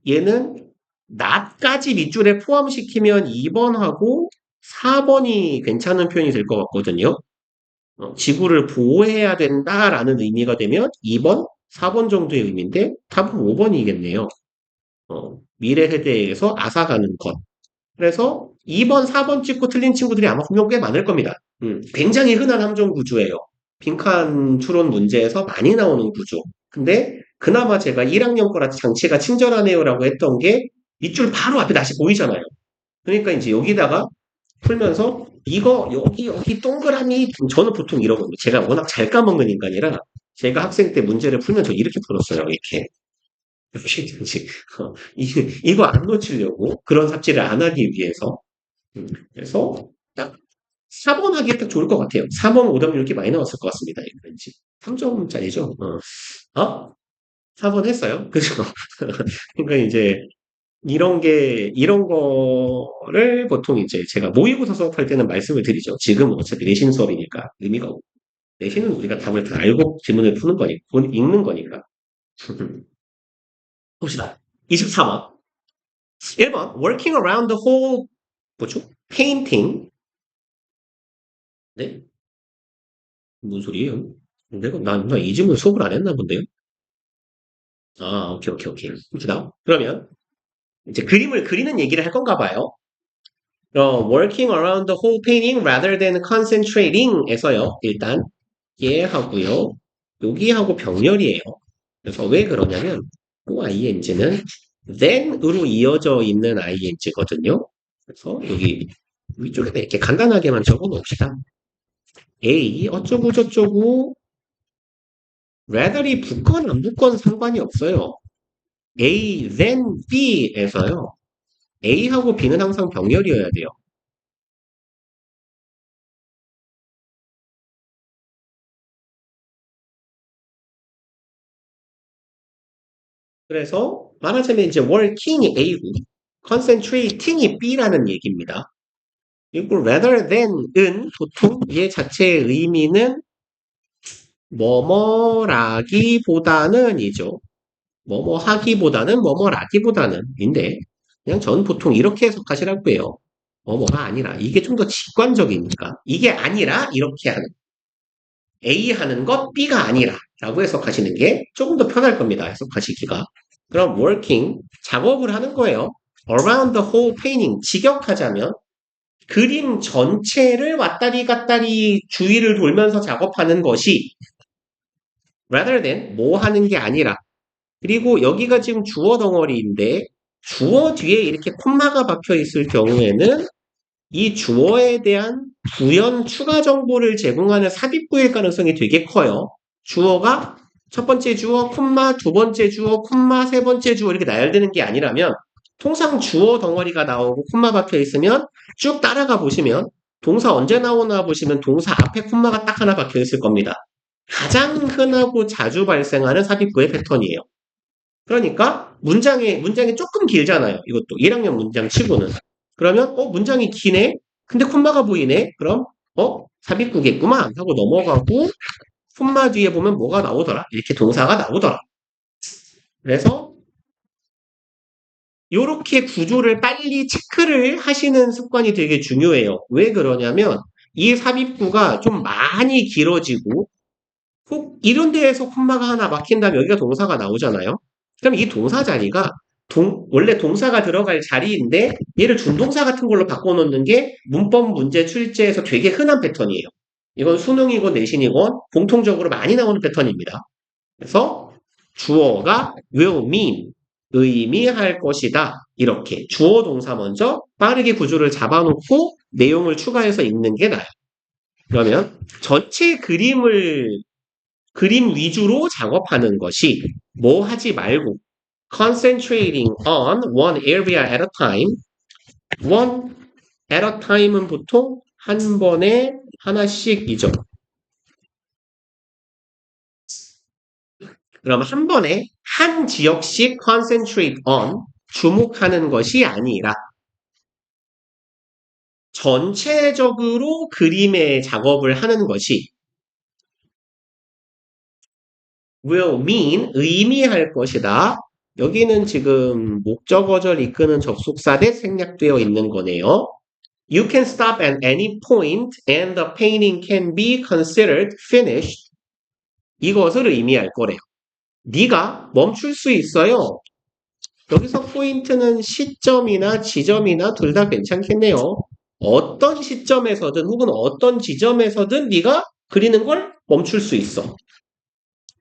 얘는 not까지 밑줄에 포함시키면 2번하고 4번이 괜찮은 표현이 될 것 같거든요. 지구를 보호해야 된다라는 의미가 되면 2번, 4번 정도의 의미인데 답은 5번이겠네요. 미래 세대에서 앗아가는 것. 그래서 2번, 4번 찍고 틀린 친구들이 아마 분명 꽤 많을 겁니다. 굉장히 흔한 함정 구조예요. 빈칸 추론 문제에서 많이 나오는 구조. 근데 그나마 제가 1학년 거라 장치가 친절하네요라고 했던 게 밑줄 바로 앞에 다시 보이잖아요. 그러니까 이제 여기다가 풀면서 이거 여기 동그라미 저는 보통 이러거든요. 제가 워낙 잘 까먹는 인간이라 제가 학생 때 문제를 풀면 저 이렇게 풀었어요. 이렇게. 이거 안 놓치려고 그런 삽질을 안 하기 위해서 그래서 딱 4번 하기에 딱 좋을 것 같아요. 4번 오답 이렇게 많이 나왔을 것 같습니다. 왠지 3점짜리죠. 4번 했어요. 그죠? 그러니까 이제 이런 거를 보통 이제 제가 모의고사 수업할 때는 말씀을 드리죠. 지금은 어차피 내신 수업이니까 의미가 없고 내신은 우리가 답을 다 알고 지문을 푸는 거니까 읽는 거니까 봅시다. 24번 1번 working around the whole 뭐죠? painting 네? 무슨 소리예요? 내가 나이 질문 수업을 안 했나 본데요? 오케이. 봅시다. 그러면 이제 그림을 그리는 얘기를 할 건가 봐요. working around the whole painting rather than concentrating에서요. 일단 얘하고요. 여기하고 병렬이에요. 그래서 왜 그러냐면 또 ing는 then으로 이어져 있는 ing거든요. 그래서 여기 위쪽에다 이렇게 간단하게만 적어 놓읍시다. A 어쩌고 저쩌고 rather이 붙건 안 붙건 상관이 없어요. A then B에서요. A하고 B는 항상 병렬이어야 돼요. 그래서 말하자면 이제 working이 A고 concentrating이 B라는 얘기입니다. 그리고 rather than은 보통 얘 자체의 의미는 뭐뭐라기보다는이죠. 뭐뭐하기보다는 뭐뭐라기보다는인데 그냥 전 보통 이렇게 해석하시라고 해요. 뭐뭐가 아니라 이게 좀 더 직관적이니까 이게 아니라 이렇게 하는 A 하는 것 B가 아니라 라고 해석하시는 게 조금 더 편할 겁니다. 해석하시기가. 그럼 working 작업을 하는 거예요. around the whole painting 직역하자면 그림 전체를 왔다리 갔다리 주위를 돌면서 작업하는 것이 rather than 뭐 하는 게 아니라 그리고 여기가 지금 주어 덩어리인데 주어 뒤에 이렇게 콤마가 박혀 있을 경우에는 이 주어에 대한 부연 추가 정보를 제공하는 삽입구일 가능성이 되게 커요. 주어가 첫 번째 주어, 콤마, 두 번째 주어, 콤마, 세 번째 주어 이렇게 나열되는 게 아니라면 통상 주어 덩어리가 나오고 콤마 박혀 있으면 쭉 따라가 보시면 동사 언제 나오나 보시면 동사 앞에 콤마가 딱 하나 박혀 있을 겁니다. 가장 흔하고 자주 발생하는 삽입구의 패턴이에요. 그러니까 문장이 조금 길잖아요. 이것도 1학년 문장 치고는. 그러면 문장이 기네? 근데 콤마가 보이네? 그럼 삽입구겠구만 하고 넘어가고 콤마 뒤에 보면 뭐가 나오더라? 이렇게 동사가 나오더라. 그래서 이렇게 구조를 빨리 체크를 하시는 습관이 되게 중요해요. 왜 그러냐면 이 삽입구가 좀 많이 길어지고 꼭 이런 데에서 콤마가 하나 막힌다면 여기가 동사가 나오잖아요. 그럼 이 동사 자리가 원래 동사가 들어갈 자리인데 얘를 준동사 같은 걸로 바꿔놓는 게 문법 문제 출제에서 되게 흔한 패턴이에요. 이건 수능이건 내신이건 공통적으로 많이 나오는 패턴입니다. 그래서 주어가 will mean, 의미할 것이다. 이렇게 주어 동사 먼저 빠르게 구조를 잡아놓고 내용을 추가해서 읽는 게 나아요. 그러면 전체 그림 위주로 작업하는 것이 뭐 하지 말고 concentrating on one area at a time. one at a time은 보통 한 번에 하나씩이죠. 그럼 한 번에 한 지역씩 concentrate on 주목하는 것이 아니라 전체적으로 그림의 작업을 하는 것이 will mean 의미할 것이다. 여기는 지금 목적어절 이끄는 접속사 대 생략되어 있는 거네요. You can stop at any point and the painting can be considered finished. 이것을 의미할 거래요. 네가 멈출 수 있어요. 여기서 포인트는 시점이나 지점이나 둘 다 괜찮겠네요. 어떤 시점에서든 혹은 어떤 지점에서든 네가 그리는 걸 멈출 수 있어.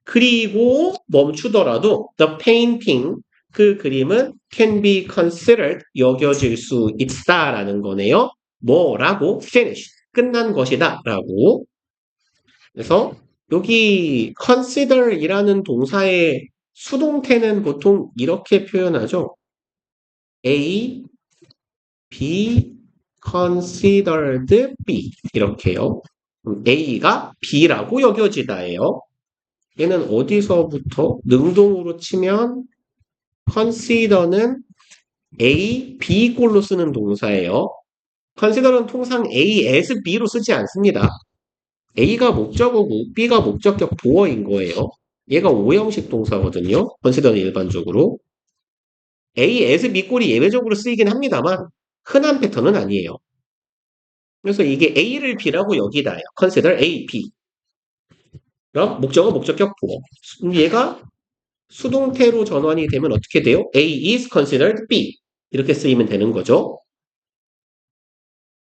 그리고 멈추더라도 the painting, 그 그림은 can be considered, 여겨질 수 있다라는 거네요. 뭐라고? finish, 끝난 것이다 라고. 그래서 여기 consider이라는 동사의 수동태는 보통 이렇게 표현하죠. A, B, considered B 이렇게요. A가 B라고 여겨지다예요. 얘는 어디서부터 능동으로 치면 consider는 A, B 꼴로 쓰는 동사예요. consider는 통상 A as B로 쓰지 않습니다. A가 목적어고 B가 목적격 보어인 거예요. 얘가 오형식 동사거든요. consider는 일반적으로. A as B 꼴이 예외적으로 쓰이긴 합니다만 흔한 패턴은 아니에요. 그래서 이게 A를 B라고 여기다요. consider A, B. 그럼 목적어, 목적격 보어. 얘가 수동태로 전환이 되면 어떻게 돼요? A is considered B. 이렇게 쓰이면 되는 거죠.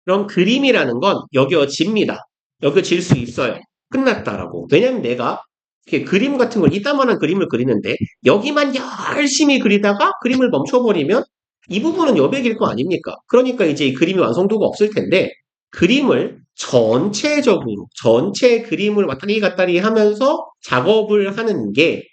그럼 그림이라는 건 여겨집니다. 여겨질 수 있어요. 끝났다라고. 왜냐면 내가 이렇게 그림 같은 걸 이따만한 그림을 그리는데 여기만 열심히 그리다가 그림을 멈춰버리면 이 부분은 여백일 거 아닙니까? 그러니까 이제 이 그림이 완성도가 없을 텐데 그림을 전체적으로 전체 그림을 왔다리 갔다리 하면서 작업을 하는 게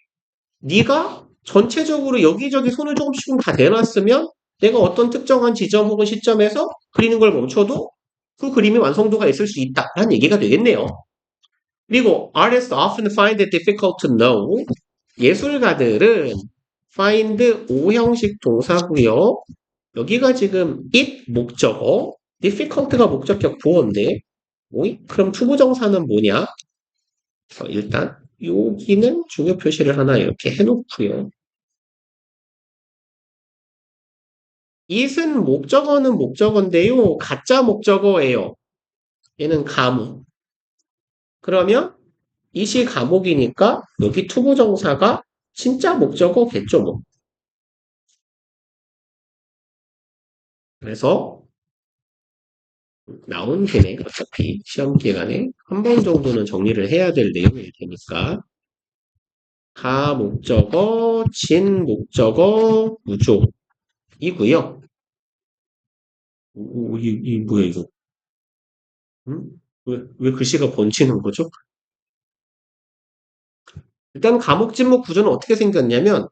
네가 전체적으로 여기저기 손을 조금씩은 다 대놨으면 내가 어떤 특정한 지점 혹은 시점에서 그리는 걸 멈춰도 그 그림의 완성도가 있을 수 있다라는 얘기가 되겠네요. 그리고 artists often find it difficult to know. 예술가들은 find 오형식 동사고요. 여기가 지금 it 목적어, difficult가 목적격 보어인데 오이? 그럼 투부정사는 뭐냐? 일단 여기는 중요 표시를 하나 이렇게 해놓고요. it은 목적어는 목적어인데요. 가짜 목적어예요. 얘는 감목. 그러면 it이 감목이니까 여기 투부정사가 진짜 목적어겠죠, 뭐. 그래서 나온 김에 어차피 시험 기간에 한 번 정도는 정리를 해야 될 내용일 테니까 가 목적어, 진 목적어, 구조이고요. 뭐야 이거? 응? 왜 글씨가 번지는 거죠? 일단 가목, 진목 구조는 어떻게 생겼냐면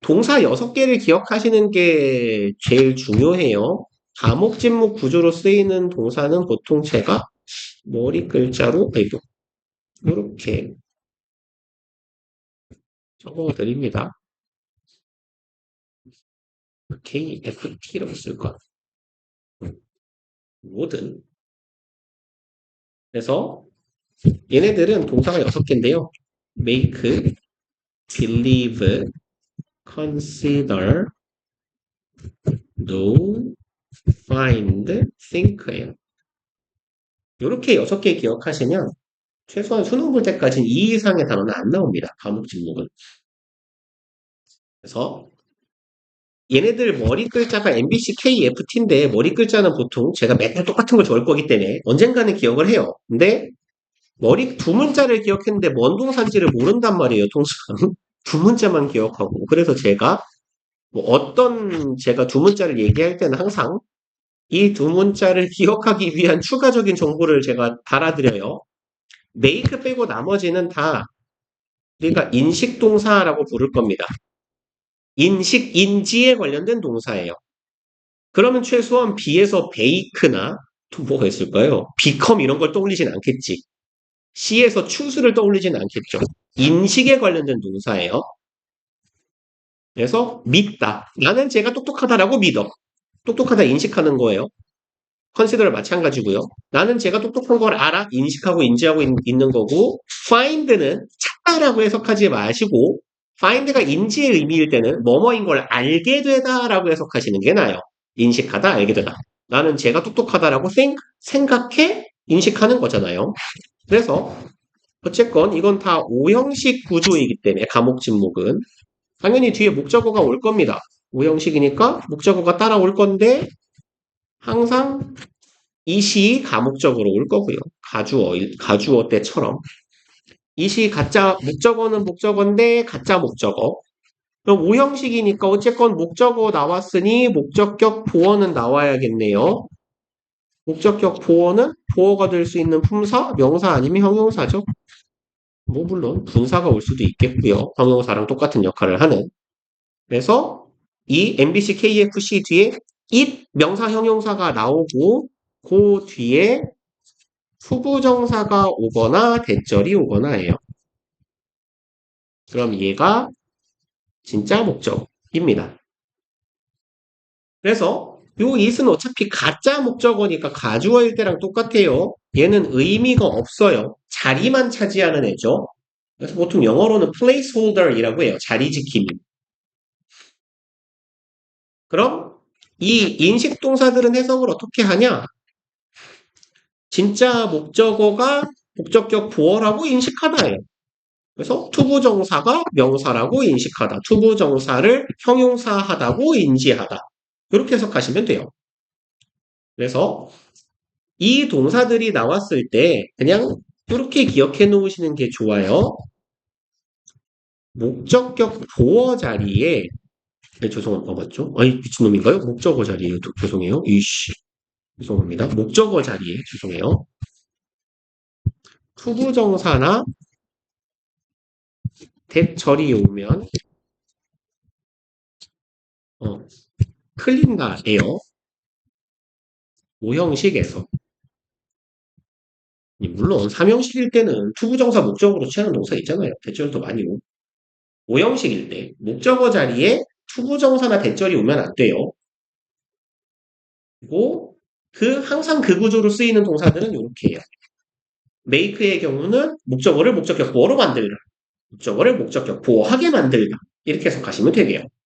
동사 6개를 기억하시는 게 제일 중요해요. 가목, 진목 구조로 쓰이는 동사는 보통 제가 머리 글자로 이렇게 적어 드립니다. KFT라고 쓸 것. 뭐든. 그래서 얘네들은 동사가 6개인데요. make, believe, consider, know, find, think예요. 이렇게 6개 기억하시면 최소한 수능 볼 때까지는 2 이상의 단어는 안 나옵니다. 과목 진목은. 그래서 얘네들 머리 글자가 MBC, KFT인데 머리 글자는 보통 제가 맨날 똑같은 걸 적을 거기 때문에 언젠가는 기억을 해요. 근데 머리 두 문자를 기억했는데 뭔 동사인지를 모른단 말이에요. 통상 두 문자만 기억하고. 그래서 제가 뭐 어떤 제가 두 문자를 얘기할 때는 항상 이 두 문자를 기억하기 위한 추가적인 정보를 제가 달아드려요. make 빼고 나머지는 다 우리가 인식 동사라고 부를 겁니다. 인식, 인지에 관련된 동사예요. 그러면 최소한 B에서 bake나 또 뭐가 있을까요? become 이런 걸 떠올리진 않겠지. C에서 choose를 떠올리진 않겠죠. 인식에 관련된 동사예요. 그래서 믿다. 나는 제가 똑똑하다라고 믿어. 똑똑하다 인식하는 거예요. 컨시더를 마찬가지고요. 나는 제가 똑똑한 걸 알아, 인식하고 인지하고 있는 거고 find는 찾다라고 해석하지 마시고 find가 인지의 의미일 때는 뭐뭐인 걸 알게 되다라고 해석하시는 게 나아요. 인식하다, 알게 되다. 나는 제가 똑똑하다라고 생각해, 인식하는 거잖아요. 그래서 어쨌건 이건 다 오형식 구조이기 때문에 과목 진목은 당연히 뒤에 목적어가 올 겁니다. 오형식이니까 목적어가 따라올 건데 항상 이 시 가목적으로 올 거고요. 가주어 때처럼. 이 시 가짜, 목적어는 목적어인데 가짜 목적어. 그럼 오형식이니까 어쨌건 목적어 나왔으니 목적격 보어는 나와야겠네요. 목적격 보어는 보어가 될 수 있는 품사, 명사 아니면 형용사죠. 뭐 물론 분사가 올 수도 있겠고요. 형용사랑 똑같은 역할을 하는. 그래서 이 MBC, KFC 뒤에 it 명사 형용사가 나오고 그 뒤에 후부정사가 오거나 대절이 오거나 해요. 그럼 얘가 진짜 목적입니다. 그래서 요 it은 어차피 가짜 목적어니까 가주어일 때랑 똑같아요. 얘는 의미가 없어요. 자리만 차지하는 애죠. 그래서 보통 영어로는 placeholder이라고 해요. 자리 지킴이. 그럼 이 인식 동사들은 해석을 어떻게 하냐? 진짜 목적어가 목적격 보어라고 인식하다예요. 그래서 투부정사가 명사라고 인식하다. 투부정사를 형용사하다고 인지하다. 이렇게 해석하시면 돼요. 그래서 이 동사들이 나왔을 때 그냥 이렇게 기억해 놓으시는 게 좋아요. 목적격 보어 자리에 죄송합니다. 맞죠? 아니 미친놈인가요? 목적어 자리에 죄송해요. 이씨 죄송합니다. 목적어 자리에 죄송해요. 투부정사나 대절이 오면 틀린다예요. 오형식에서. 물론 3형식일 때는 투부정사 목적으로 취하는 동사 있잖아요. 대절도 많이 오고. 5형식일 때 목적어 자리에 투부정사나 대절이 오면 안 돼요. 그리고 항상 그 구조로 쓰이는 동사들은 이렇게 해요. make의 경우는 목적어를 목적격 보어로 만들다. 목적어를 목적격 보어하게 만들다. 이렇게 해석하시면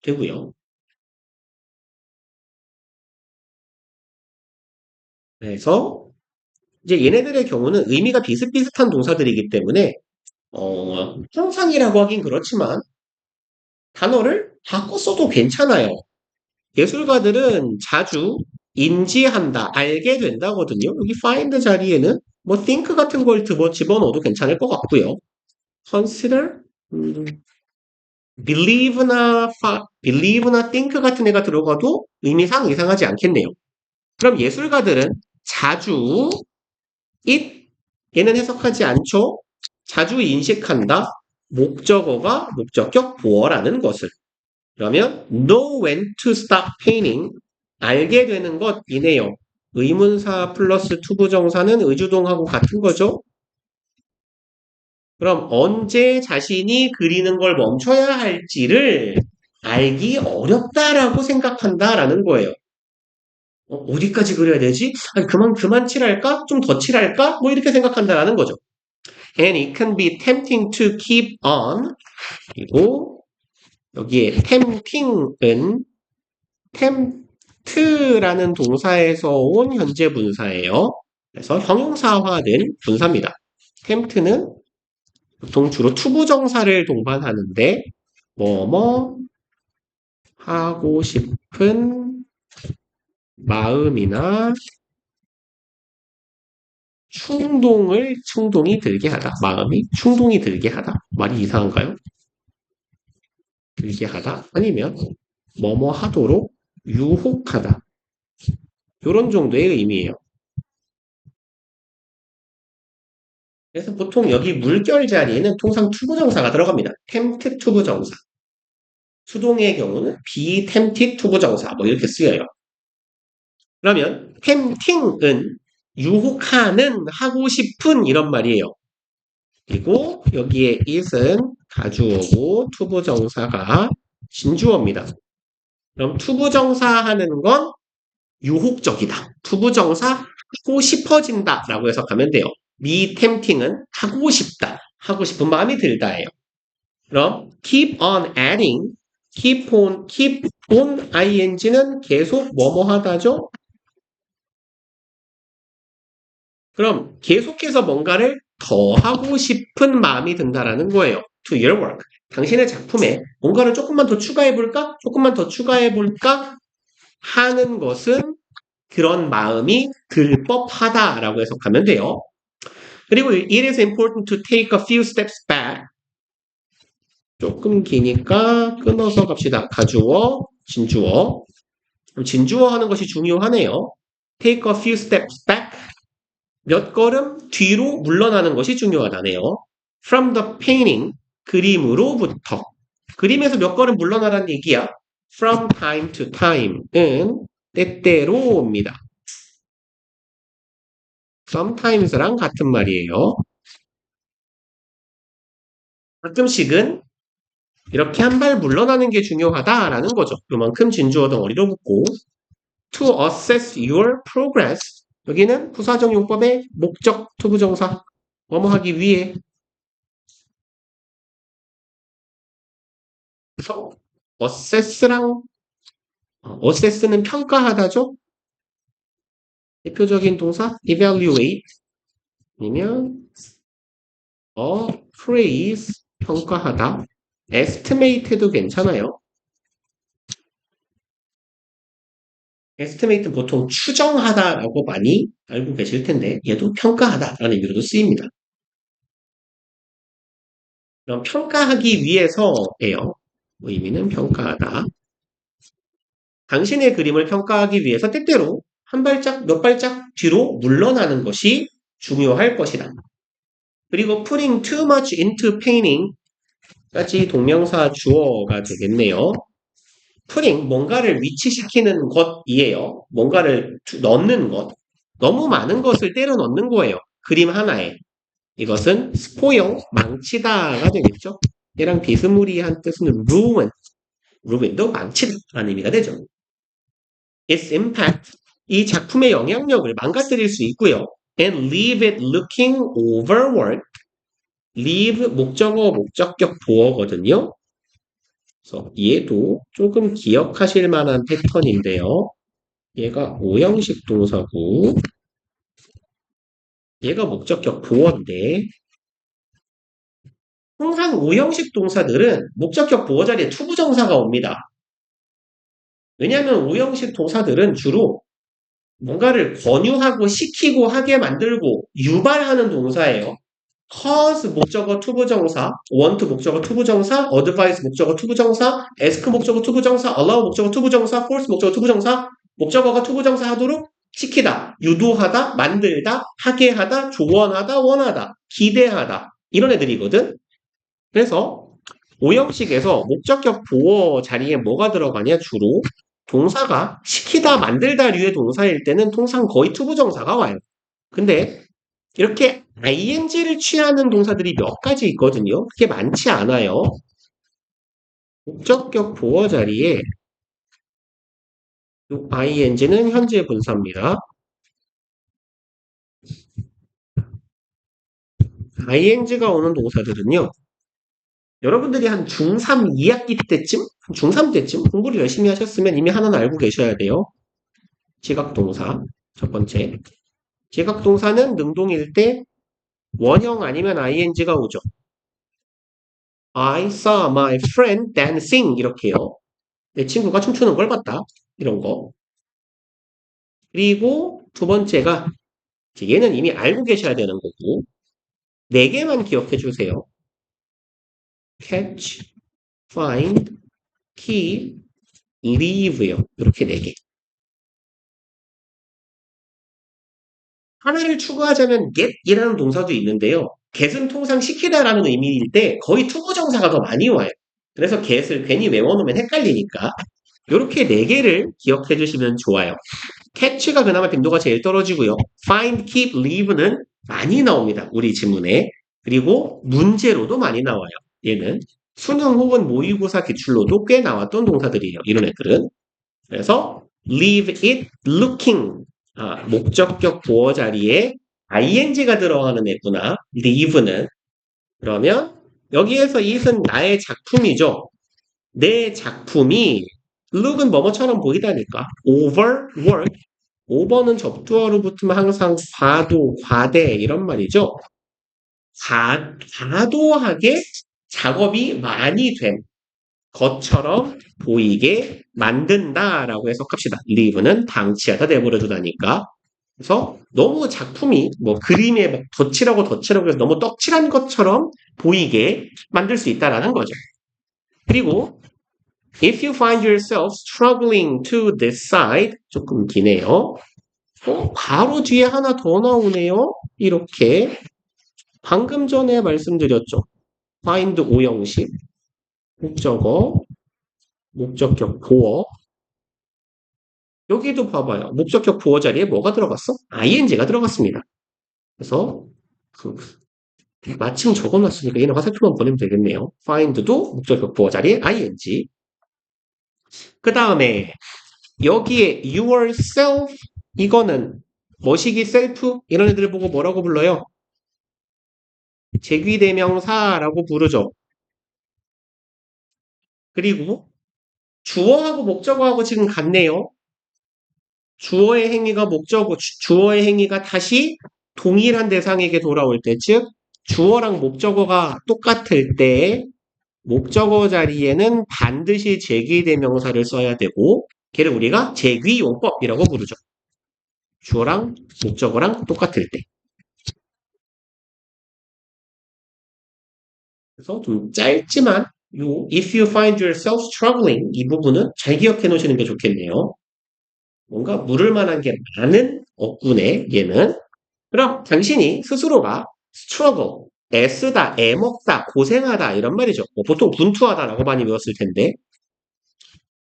되고요. 그래서 이제 얘네들의 경우는 의미가 비슷비슷한 동사들이기 때문에 형상이라고 하긴 그렇지만 단어를 바꿔 써도 괜찮아요. 예술가들은 자주 인지한다, 알게 된다거든요. 여기 find 자리에는 뭐 think 같은 걸 집어넣어도 괜찮을 것 같고요. consider, believe나 think 같은 애가 들어가도 의미상 이상하지 않겠네요. 그럼 예술가들은 자주 it, 얘는 해석하지 않죠. 자주 인식한다. 목적어가 목적격 보어라는 것을. 그러면 know when to stop painting. 알게 되는 것이네요. 의문사 플러스 투부정사는 의주동하고 같은 거죠. 그럼 언제 자신이 그리는 걸 멈춰야 할지를 알기 어렵다라고 생각한다라는 거예요. 어디까지 그려야 되지? 아니, 그만 칠할까? 좀 더 칠할까? 뭐 이렇게 생각한다라는 거죠. And it can be tempting to keep on. 그리고 여기에 tempting은 tempt라는 동사에서 온 현재 분사예요. 그래서 형용사화된 분사입니다. tempt는 보통 주로 투부정사를 동반하는데 뭐뭐 하고 싶은 마음이나 충동이 들게 하다. 마음이 충동이 들게 하다. 말이 이상한가요? 들게 하다. 아니면 뭐뭐 하도록 유혹하다. 이런 정도의 의미예요. 그래서 보통 여기 물결 자리에는 통상 투부정사가 들어갑니다. tempted 투부정사. 수동의 경우는 be tempted 투부정사. 뭐 이렇게 쓰여요. 그러면 tempting은 유혹하는, 하고 싶은 이런 말이에요. 그리고 여기에 is은 가주어고 투부정사가 진주어입니다. 그럼 투부정사 하는 건 유혹적이다. 투부정사 하고 싶어진다 라고 해석하면 돼요. be tempting은 하고 싶다. 하고 싶은 마음이 들다예요. 그럼 keep on adding, keep on ing는 계속 뭐뭐 하다죠? 그럼 계속해서 뭔가를 더 하고 싶은 마음이 든다라는 거예요. To your work. 당신의 작품에 뭔가를 조금만 더 추가해볼까? 조금만 더 추가해볼까? 하는 것은 그런 마음이 들 법하다라고 해석하면 돼요. 그리고 it is important to take a few steps back. 조금 기니까 끊어서 갑시다. 가주어, 진주어. 진주어 하는 것이 중요하네요. Take a few steps back. 몇 걸음 뒤로 물러나는 것이 중요하다네요. From the painting, 그림으로부터. 그림에서 몇 걸음 물러나라는 얘기야. From time to time은 때때로입니다. sometimes랑 같은 말이에요. 가끔씩은 이렇게 한 발 물러나는 게 중요하다라는 거죠. 요만큼 진주어 덩어리로 붙고 to assess your progress. 여기는 부사적 용법의 목적, 투부정사. 뭐뭐 하기 위해. 그래서 assess는 평가하다죠. 대표적인 동사 evaluate 아니면 appraise 평가하다. estimate도 괜찮아요. estimate는 보통 추정하다라고 많이 알고 계실 텐데 얘도 평가하다라는 의미로도 쓰입니다. 그럼 평가하기 위해서예요. 의미는 평가하다. 당신의 그림을 평가하기 위해서 때때로 한 발짝, 몇 발짝 뒤로 물러나는 것이 중요할 것이다. 그리고 putting too much into painting 까지 동명사 주어가 되겠네요. putting, 뭔가를 위치시키는 것이에요. 뭔가를 넣는 것. 너무 많은 것을 때려 넣는 거예요. 그림 하나에. 이것은 spoil, 망치다가 되겠죠. 얘랑 비스무리한 뜻은 ruin도 망치다라는 의미가 되죠. its impact, 이 작품의 영향력을 망가뜨릴 수 있고요. and leave it looking overworked. leave 목적어, 목적격 보어거든요. 그래서 얘도 조금 기억하실 만한 패턴인데요. 얘가 오형식 동사고 얘가 목적격 보어인데 항상 오형식 동사들은 목적격 보어 자리에 투부정사가 옵니다. 왜냐하면 오형식 동사들은 주로 뭔가를 권유하고 시키고 하게 만들고 유발하는 동사예요. cause 목적어 투부정사, want 목적어 투부정사, advise 목적어 투부정사, ask 목적어 투부정사, allow 목적어 투부정사, force 목적어 투부정사, 목적어가 투부정사 하도록 시키다, 유도하다, 만들다, 하게 하다, 조언하다, 원하다, 기대하다 이런 애들이거든. 그래서 오형식에서 목적격 보어 자리에 뭐가 들어가냐 주로 동사가 시키다, 만들다 류의 동사일 때는 통상 거의 투부정사가 와요. 근데 이렇게 ing를 취하는 동사들이 몇 가지 있거든요. 그게 많지 않아요. 목적격 보어 자리에 ing는 현재 분사입니다. ing가 오는 동사들은요. 여러분들이 한 중3 2학기 때쯤, 중3 때쯤 공부를 열심히 하셨으면 이미 하나는 알고 계셔야 돼요. 지각동사. 첫 번째. 지각동사는 능동일 때 원형 아니면 ing가 오죠. I saw my friend dancing 이렇게요. 내 친구가 춤추는 걸 봤다. 이런 거. 그리고 두 번째가 얘는 이미 알고 계셔야 되는 거고 네 개만 기억해 주세요. catch, find, keep, leave요. 이렇게 네 개. 하나를 추가하자면 get이라는 동사도 있는데요. get은 통상 시키다라는 의미일 때 거의 투부정사가 더 많이 와요. 그래서 get을 괜히 외워놓으면 헷갈리니까 이렇게 네 개를 기억해 주시면 좋아요. catch가 그나마 빈도가 제일 떨어지고요. find, keep, leave는 많이 나옵니다. 우리 지문에. 그리고 문제로도 많이 나와요. 얘는 수능 혹은 모의고사 기출로도 꽤 나왔던 동사들이에요. 이런 애들은. 그래서 leave it looking 목적격 보어 자리에 ing가 들어가는 애구나. leave는. 그러면 여기에서 it은 나의 작품이죠. 내 작품이 look은 뭐뭐처럼 보이다니까. overwork. over는 접두어로 붙으면 항상 과도, 과대 이런 말이죠. 과도하게 작업이 많이 된 것처럼 보이게 만든다라고 해석합시다. leave는 방치하다, 내버려 두다니까. 그래서 너무 작품이 뭐 그림에 막 덧칠하고 해서 너무 떡칠한 것처럼 보이게 만들 수 있다라는 거죠. 그리고 if you find yourself struggling to decide 조금 기네요. 바로 뒤에 하나 더 나오네요. 이렇게 방금 전에 말씀드렸죠. find 오형식 목적어 목적격 보어 여기도 봐봐요. 목적격 보어 자리에 뭐가 들어갔어? ing가 들어갔습니다. 그래서 마침 적어놨으니까 얘는 화살표만 보내면 되겠네요. find도 목적격 보어 자리에 ing. 그 다음에 여기에 yourself 이거는 머시기 셀프 이런 애들 보고 뭐라고 불러요? 제귀대명사라고 부르죠. 그리고 주어하고 목적어하고 지금 같네요. 주어의 행위가 주어의 행위가 다시 동일한 대상에게 돌아올 때, 즉 주어랑 목적어가 똑같을 때 목적어 자리에는 반드시 제귀대명사를 써야 되고 걔를 우리가 제귀용법이라고 부르죠. 주어랑 목적어랑 똑같을 때. 그래서 좀 짧지만 if you find yourself struggling 이 부분은 잘 기억해 놓으시는 게 좋겠네요. 뭔가 물을 만한 게 많은 어구네 얘는. 그럼 당신이 스스로가 struggle, 애쓰다, 애먹다, 고생하다 이런 말이죠. 보통 분투하다라고 많이 배웠을 텐데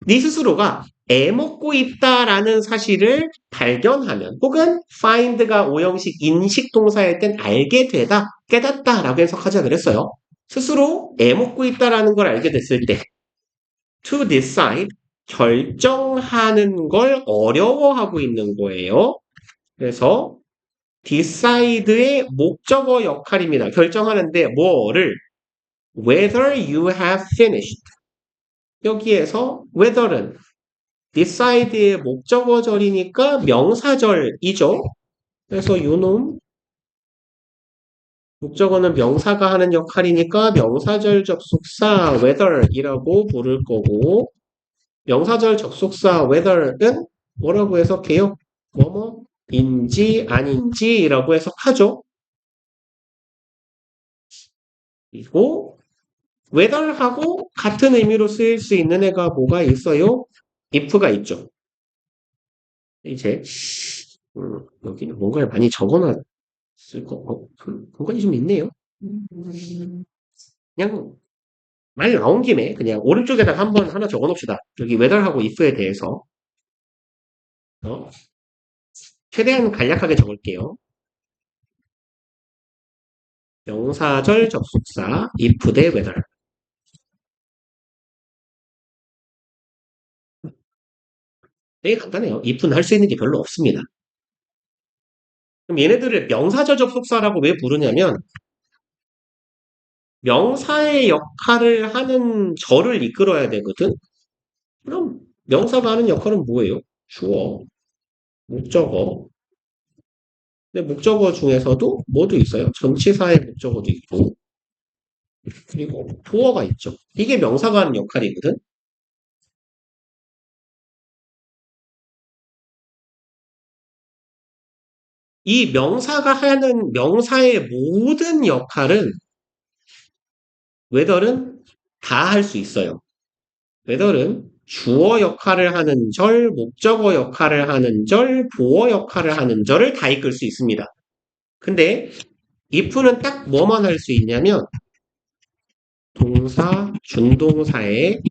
네 스스로가 애먹고 있다라는 사실을 발견하면 혹은 find가 오형식 인식 동사일 땐 알게 되다, 깨닫다라고 해석하자 그랬어요. 스스로 애먹고 있다라는 걸 알게 됐을 때 to decide 결정하는 걸 어려워하고 있는 거예요. 그래서 decide의 목적어 역할입니다. 결정하는데 뭐를 whether you have finished 여기에서 whether는 decide의 목적어절이니까 명사절이죠. 그래서 요놈 목적어는 명사가 하는 역할이니까 명사절 접속사 whether이라고 부를 거고 명사절 접속사 whether는 뭐라고 해석해요? 뭐뭐인지 아닌지라고 해석하죠. 그리고 whether하고 같은 의미로 쓰일 수 있는 애가 뭐가 있어요? if가 있죠. 이제 여기는 뭔가를 많이 적어놨을 공간이 좀 있네요. 그냥 말 나온 김에 그냥 오른쪽에다가 한번 하나 적어놓읍시다. 여기 whether하고 if에 대해서 최대한 간략하게 적을게요. 명사절 접속사 if 대 whether 되게 간단해요. if는 할 수 있는 게 별로 없습니다. 그럼 얘네들을 명사절 접속사라고 왜 부르냐면 명사의 역할을 하는 절을 이끌어야 되거든. 그럼 명사가 하는 역할은 뭐예요? 주어, 목적어. 근데 목적어 중에서도 뭐도 있어요? 전치사의 목적어도 있고 그리고 보어가 있죠. 이게 명사가 하는 역할이거든. 이 명사가 하는 명사의 모든 역할은 웨더는 다 할 수 있어요. 웨더는 주어 역할을 하는 절, 목적어 역할을 하는 절, 보어 역할을 하는 절을 다 이끌 수 있습니다. 근데 if는 딱 뭐만 할 수 있냐면 동사, 준동사의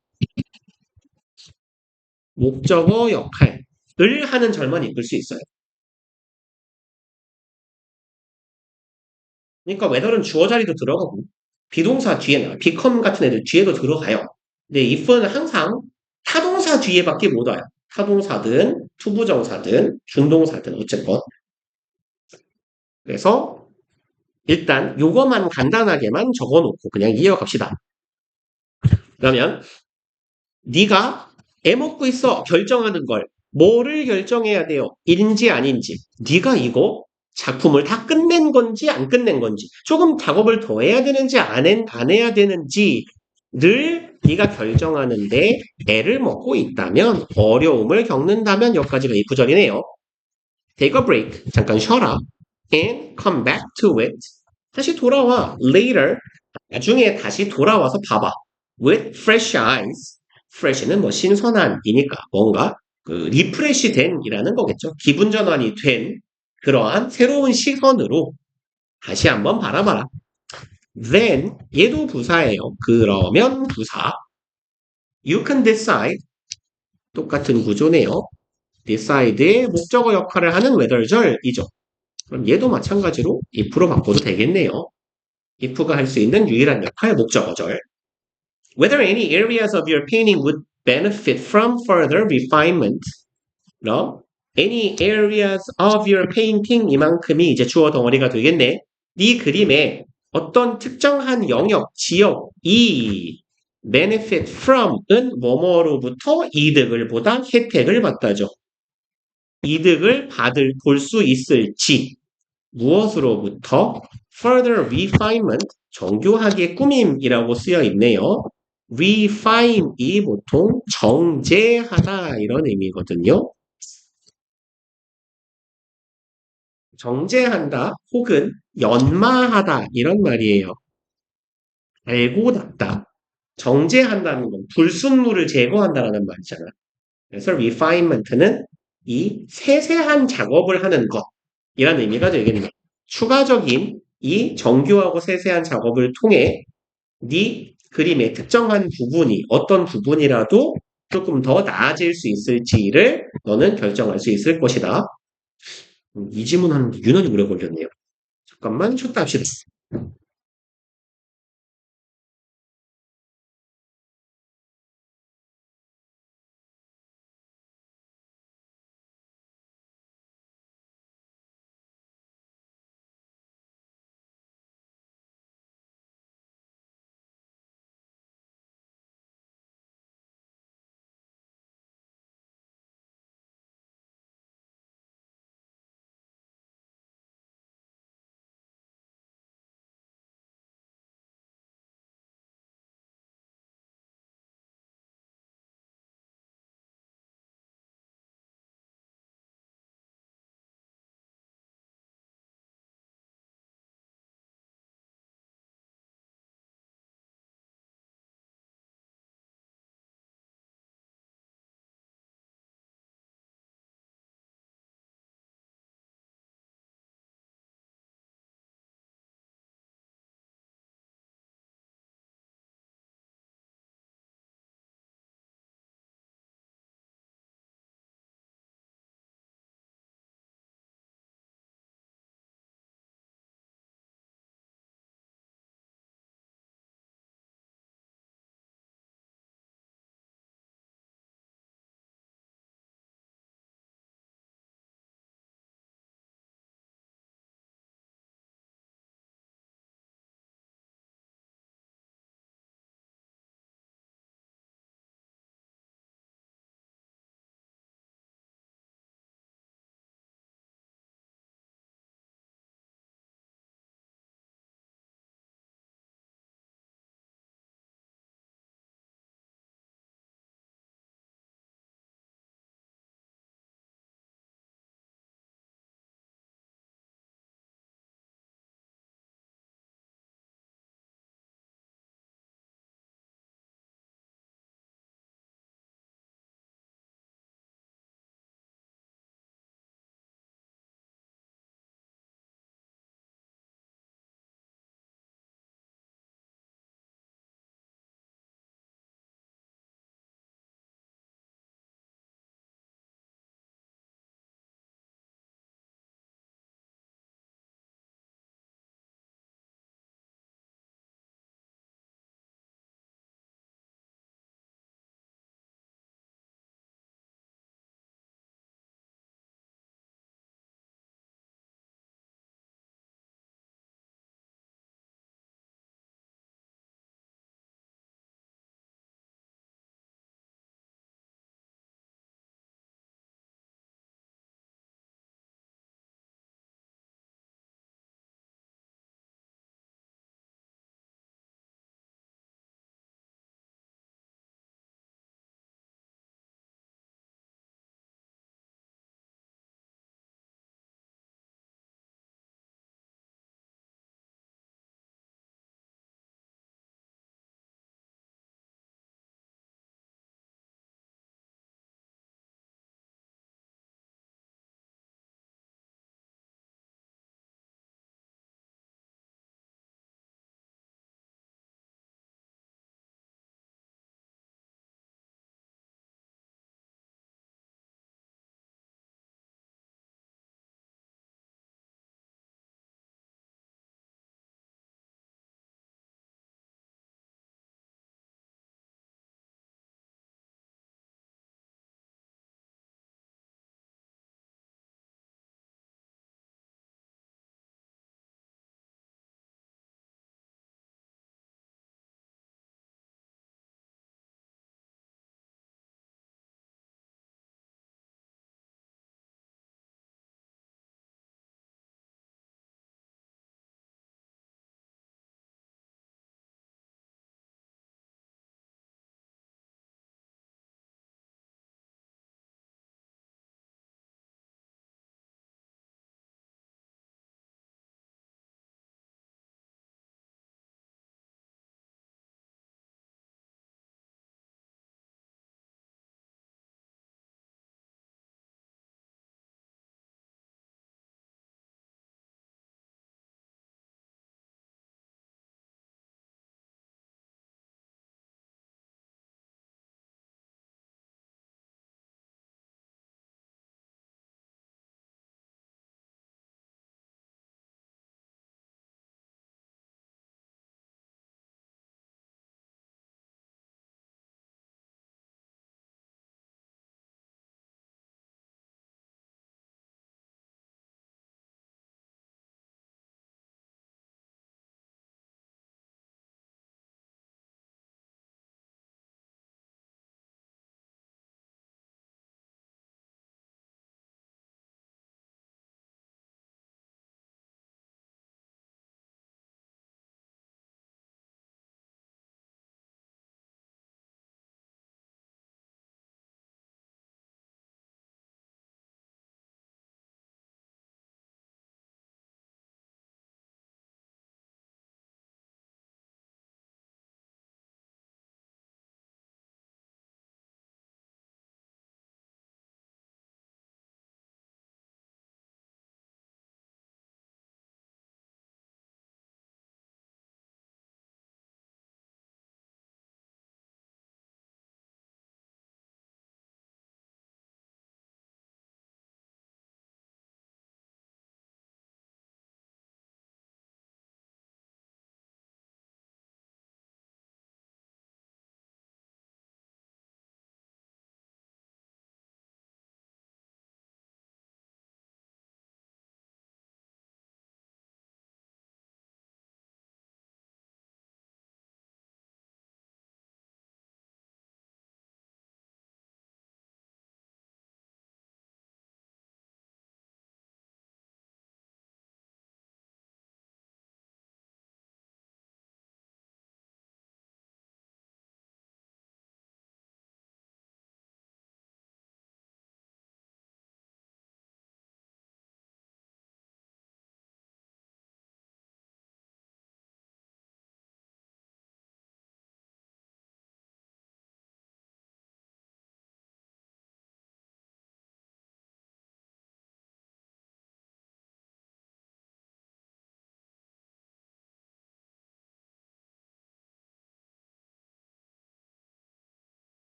목적어 역할을 하는 절만 이끌 수 있어요. 그러니까 웨더는 주어 자리도 들어가고 비동사 뒤에 become 같은 애들 뒤에도 들어가요. 근데 if는 항상 타동사 뒤에밖에 못 와요. 타동사든 투부정사든 준동사든 어쨌건. 그래서 일단 요거만 간단하게만 적어놓고 그냥 이어갑시다. 그러면 네가 애 먹고 있어 결정하는 걸 뭐를 결정해야 돼요? 인지 아닌지. 네가 이거 작품을 다 끝낸 건지 안 끝낸 건지 조금 작업을 더 해야 되는지 안 해야 되는지를 네가 결정하는데 애를 먹고 있다면 어려움을 겪는다면 여기까지가 이 구절이네요. Take a break. 잠깐 쉬어라. And come back to it. 다시 돌아와. Later. 나중에 다시 돌아와서 봐봐. With fresh eyes. fresh는 뭐 신선한이니까 뭔가 그 리프레시 된이라는 거겠죠. 기분 전환이 된 그러한 새로운 시선으로 다시 한번 바라봐라. Then 얘도 부사예요. 그러면 부사. You can decide 똑같은 구조네요. decide의 목적어 역할을 하는 whether절이죠. 그럼 얘도 마찬가지로 if로 바꿔도 되겠네요. if가 할 수 있는 유일한 역할 목적어절. Whether any areas of your painting would benefit from further refinement. 그럼 any areas of your painting 이만큼이 이제 주어 덩어리가 되겠네. 네 그림에 어떤 특정한 영역, 지역이 benefit from은 뭐뭐로부터 이득을 보다 혜택을 받다죠. 이득을 볼 수 있을지 무엇으로부터 further refinement 정교하게 꾸밈이라고 쓰여 있네요. refine이 보통 정제하다 이런 의미거든요. 정제한다 혹은 연마하다 이런 말이에요. 알고 닦다. 정제한다는 건 불순물을 제거한다라는 말이잖아. 그래서 refinement는 이 세세한 작업을 하는 것이라는 의미가 되겠네요. 추가적인 이 정교하고 세세한 작업을 통해 네 그림의 특정한 부분이 어떤 부분이라도 조금 더 나아질 수 있을지를 너는 결정할 수 있을 것이다. 이 질문하는 게 유난히 오래 걸렸네요. 잠깐만 쉬었다 합시다.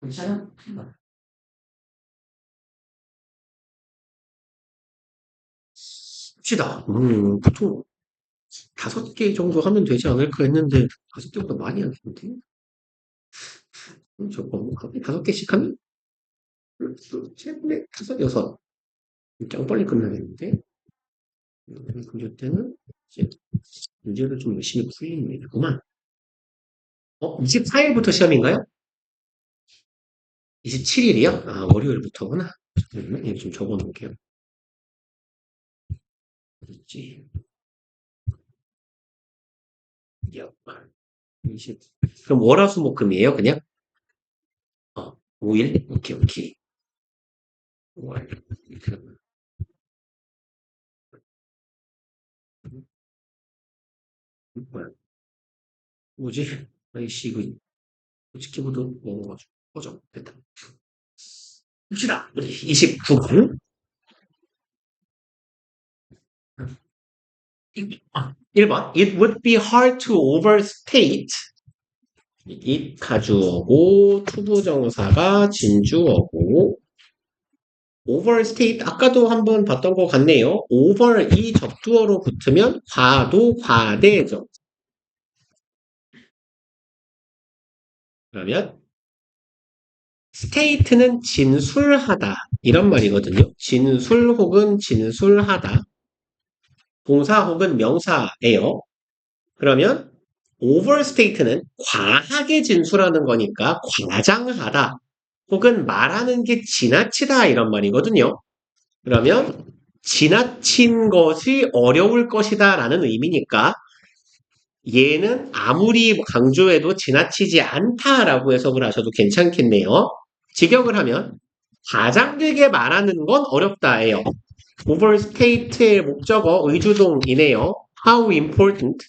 괜찮아? 봅시다. 보통 5개 정도 하면 되지 않을까 했는데 5개보다 많이 하겠는데? 저거 5개씩 하면 셋, 넷, 다섯, 여섯. 짱 빨리 끝나겠는데? 그럴 때는 이제 문제를 좀 열심히 풀리는 일이구만. 24일부터 시험인가요? 27일이요? 아, 월요일부터구나. 잠깐만요. 이거 좀 적어 놓을게요. 어딨지? 20. 그럼 월화수목금이에요, 그냥? 5일? 오케이, 오케이. 월. 뭐야? 뭐지? 아이씨, 이거, 스키보드 먹어가지고. 꺼져. 됐다. 봅시다. 29분. 1번. It would be hard to overstate. it 가주어고, 투부정사가 진주어고, overstate 아까도 한번 봤던 것 같네요. over 이 접두어로 붙으면 과도 과대죠. 그러면 state는 진술하다 이런 말이거든요. 진술 혹은 진술하다. 동사 혹은 명사예요. 그러면 overstate는 과하게 진술하는 거니까 과장하다 혹은 말하는 게 지나치다 이런 말이거든요. 그러면 지나친 것이 어려울 것이다 라는 의미니까 얘는 아무리 강조해도 지나치지 않다라고 해석을 하셔도 괜찮겠네요. 직역을 하면 과장되게 말하는 건 어렵다예요. overstate의 목적어 의주동이네요. How important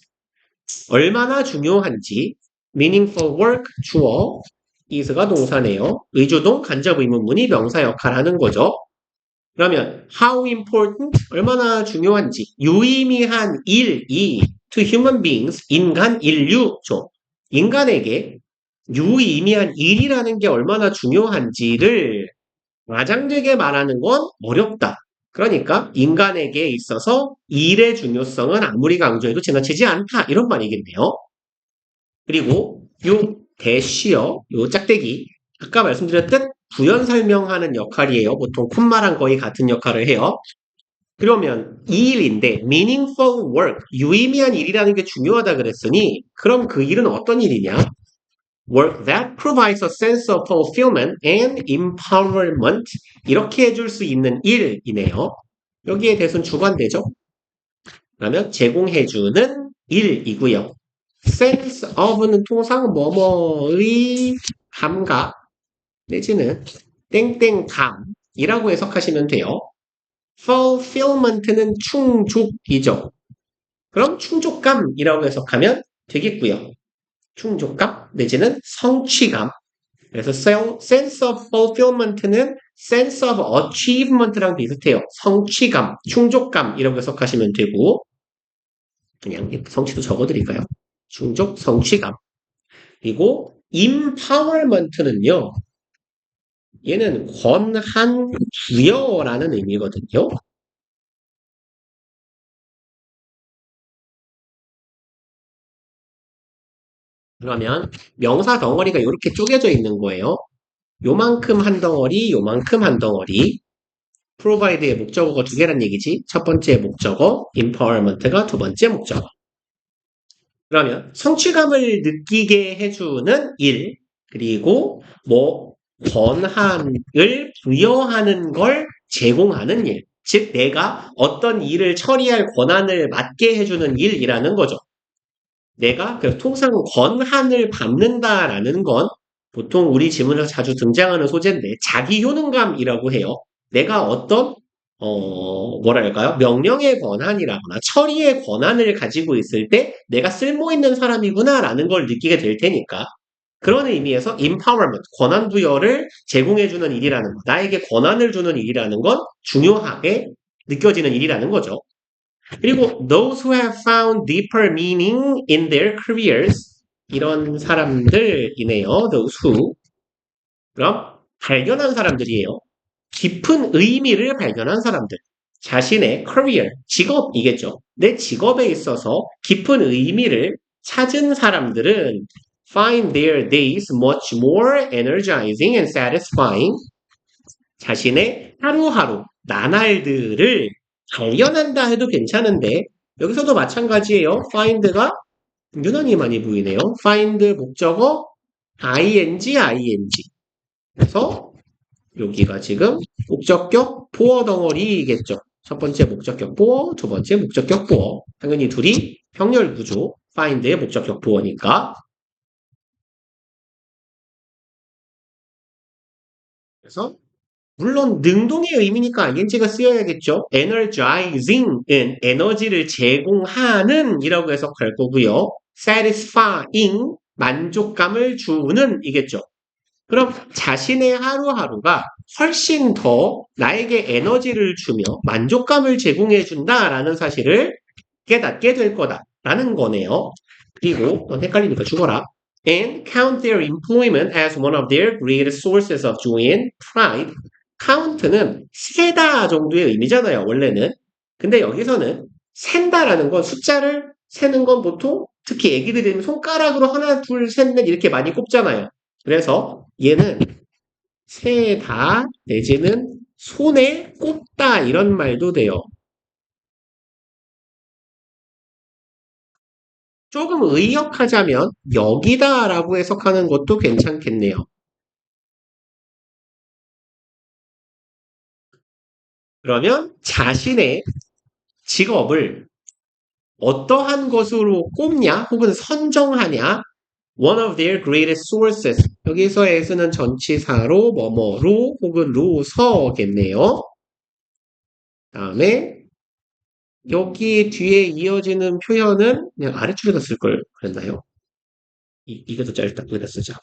얼마나 중요한지 meaningful work 주어 is가 동사네요. 의주동 간접 의문문이 명사 역할하는 거죠. 그러면 how important 얼마나 중요한지 유의미한 일이 to human beings 인간 인류죠. 인간에게 유의미한 일이라는 게 얼마나 중요한지를 과장되게 말하는 건 어렵다. 그러니까 인간에게 있어서 일의 중요성은 아무리 강조해도 지나치지 않다. 이런 말이겠네요. 그리고 요 대시어, 요 짝대기 아까 말씀드렸듯 부연 설명하는 역할이에요. 보통 콤마랑 거의 같은 역할을 해요. 그러면 이 일인데 meaningful work, 유의미한 일이라는 게 중요하다 그랬으니 그럼 그 일은 어떤 일이냐? work that provides a sense of fulfillment and empowerment 이렇게 해줄 수 있는 일이네요. 여기에 대해서는 주관되죠. 그러면 제공해주는 일이고요. sense of는 통상 뭐뭐의 감각 내지는 땡땡감이라고 해석하시면 돼요. fulfillment는 충족이죠. 그럼 충족감이라고 해석하면 되겠고요. 충족감 내지는 성취감. 그래서 sense of fulfillment는 sense of achievement랑 비슷해요. 성취감, 충족감이라고 해석하시면 되고 그냥 성취도 적어드릴까요? 충족, 성취감. 그리고 empowerment는요. 얘는 권한, 부여라는 의미거든요. 그러면 명사 덩어리가 이렇게 쪼개져 있는 거예요. 요만큼 한 덩어리, 요만큼 한 덩어리. provide의 목적어가 두 개란 얘기지. 첫 번째 목적어, empowerment가 두 번째 목적어. 그러면 성취감을 느끼게 해주는 일, 그리고 권한을 부여하는 걸 제공하는 일. 즉, 내가 어떤 일을 처리할 권한을 맡게 해주는 일이라는 거죠. 내가 통상 권한을 받는다라는 건 보통 우리 지문에서 자주 등장하는 소재인데 자기 효능감이라고 해요. 내가 어떤 뭐랄까요? 명령의 권한이라거나 처리의 권한을 가지고 있을 때 내가 쓸모 있는 사람이구나라는 걸 느끼게 될 테니까 그런 의미에서 empowerment, 권한 부여를 제공해주는 일이라는 거, 나에게 권한을 주는 일이라는 건 중요하게 느껴지는 일이라는 거죠. 그리고 those who have found deeper meaning in their careers 이런 사람들이네요. those who. 그럼 발견한 사람들이에요. 깊은 의미를 발견한 사람들. 자신의 career, 직업이겠죠. 내 직업에 있어서 깊은 의미를 찾은 사람들은 find their days much more energizing and satisfying. 자신의 하루하루, 나날들을 발견한다 해도 괜찮은데 여기서도 마찬가지예요. find가 유난히 많이 보이네요. find 목적어 ing. 그래서 여기가 지금 목적격 보어 덩어리겠죠. 첫 번째 목적격 보어, 두 번째 목적격 보어. 당연히 둘이 병렬 구조, find의 목적격 보어니까. 그래서 물론 능동의 의미니까 ing가 쓰여야겠죠. energizing은 에너지를 제공하는 이라고 해석할 거고요. satisfying 만족감을 주는 이겠죠. 그럼 자신의 하루하루가 훨씬 더 나에게 에너지를 주며 만족감을 제공해 준다라는 사실을 깨닫게 될 거다라는 거네요. 그리고 넌 헷갈리니까 죽어라. And count their employment as one of their greatest sources of joy and pride. count는 세다 정도의 의미잖아요, 원래는. 근데 여기서는 센다라는 건 숫자를 세는 건 보통 특히 애기들이 손가락으로 하나, 둘, 셋, 넷 이렇게 많이 꼽잖아요. 그래서 얘는 세다 내지는 손에 꼽다 이런 말도 돼요. 조금 의역하자면 여기다라고 해석하는 것도 괜찮겠네요. 그러면 자신의 직업을 어떠한 것으로 꼽냐 혹은 선정하냐 one of their greatest sources 여기서의 쓰는 전치사로 뭐뭐로 혹은 로서겠네요. 다음에 여기 뒤에 이어지는 표현은 그냥 아래줄에다 쓸 걸 그랬나요? 이게 더 짧다. 여기다 쓰자.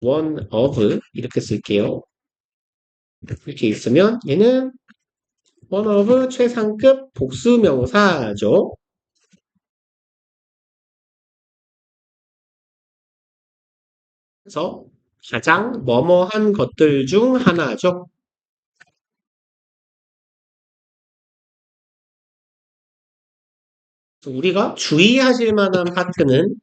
one of 이렇게 쓸게요. 이렇게 있으면 얘는 one of 최상급 복수명사죠. 그래서 가장 뭐뭐한 것들 중 하나죠. 우리가 주의하실 만한 파트는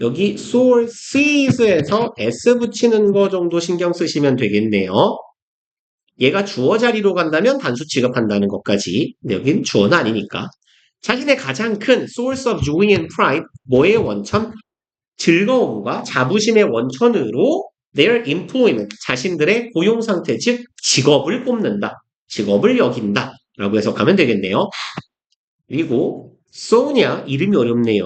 여기 sources에서 s 붙이는 거 정도 신경 쓰시면 되겠네요. 얘가 주어 자리로 간다면 단수 취급한다는 것까지. 근데 여긴 주어는 아니니까. 자신의 가장 큰 source of joy and pride, 뭐의 원천? 즐거움과 자부심의 원천으로 their employment, 자신들의 고용 상태, 즉 직업을 꼽는다. 직업을 여긴다. 라고 해석하면 되겠네요. 그리고 소냐, 이름이 어렵네요.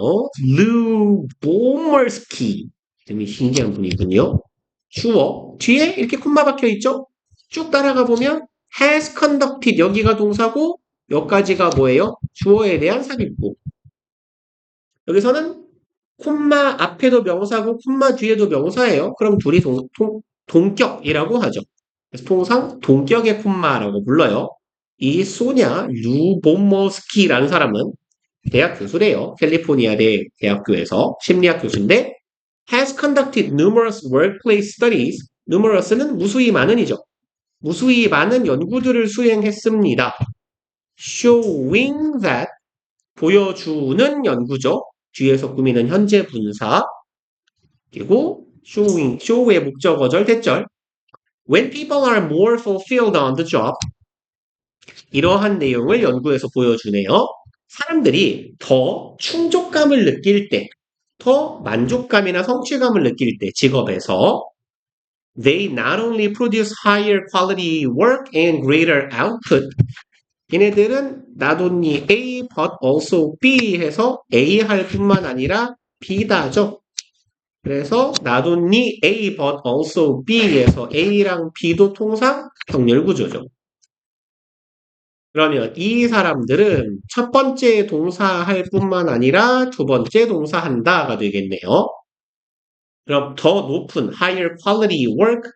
르보머스키. 이름이 신기한 분이군요. 주어, 뒤에 이렇게 콤마 박혀 있죠? 쭉 따라가 보면 has conducted 여기가 동사고 여기까지가 뭐예요? 주어에 대한 삽입부. 여기서는 콤마 앞에도 명사고 콤마 뒤에도 명사예요. 그럼 둘이 동격이라고 하죠. 그래서 통상 동격의 콤마라고 불러요. 이 소냐 루보머스키라는 사람은 대학 교수래요. 캘리포니아 대학교에서 심리학 교수인데 has conducted numerous workplace studies. numerous는 무수히 많은이죠. 무수히 많은 연구들을 수행했습니다. showing that 보여주는 연구죠. 뒤에서 꾸미는 현재 분사 그리고 showing, show의 목적어절 대절 when people are more fulfilled on the job 이러한 내용을 연구에서 보여주네요. 사람들이 더 충족감을 느낄 때, 더 만족감이나 성취감을 느낄 때 직업에서 they not only produce higher quality work and greater output 얘네들은 not only A but also B 해서 A 할 뿐만 아니라 B다죠. 그래서 not only A but also B에서 A랑 B도 통상 병렬 구조죠. 그러면 이 사람들은 첫 번째 동사 할 뿐만 아니라 두 번째 동사 한다가 되겠네요. 그럼 더 높은 higher quality work,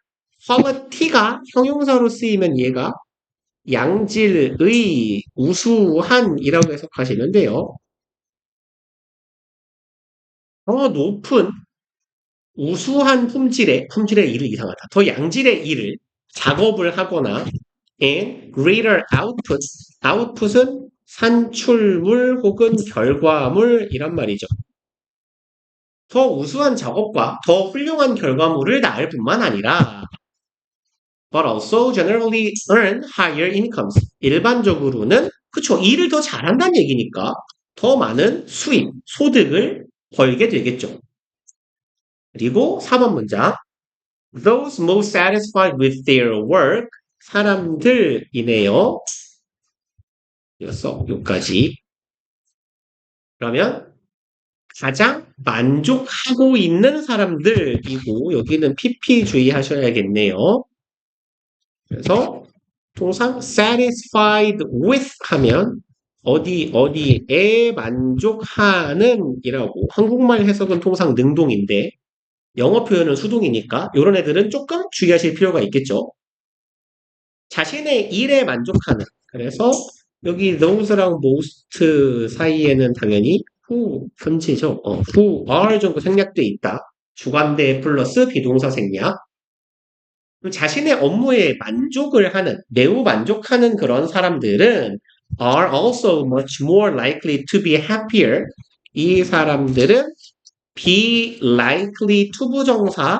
quality가 형용사로 쓰이면 얘가 양질의, 우수한이라고 해석하시면 돼요. 더 높은 우수한 품질의 일을 이상하다. 더 양질의 일을 작업을 하거나 and greater output. output은 산출물 혹은 결과물 이란 말이죠. 더 우수한 작업과 더 훌륭한 결과물을 낳을 뿐만 아니라 but also generally earn higher incomes. 일반적으로는 그쵸 일을 더 잘한다는 얘기니까 더 많은 수입, 소득을 벌게 되겠죠. 그리고 4번 문장 those most satisfied with their work 사람들이네요. 여기까지. 그러면 가장 만족하고 있는 사람들이고 여기는 PP 주의하셔야겠네요. 그래서 통상 satisfied with 하면 어디에 만족하는 이라고 한국말 해석은 통상 능동인데 영어 표현은 수동이니까 이런 애들은 조금 주의하실 필요가 있겠죠. 자신의 일에 만족하는 그래서 여기 those랑 most 사이에는 당연히 who 현재죠. who are 정도 생략돼 있다. 주관대 플러스 비동사 생략. 자신의 업무에 만족을 하는, 매우 만족하는 그런 사람들은 are also much more likely to be happier. 이 사람들은 be likely to 부정사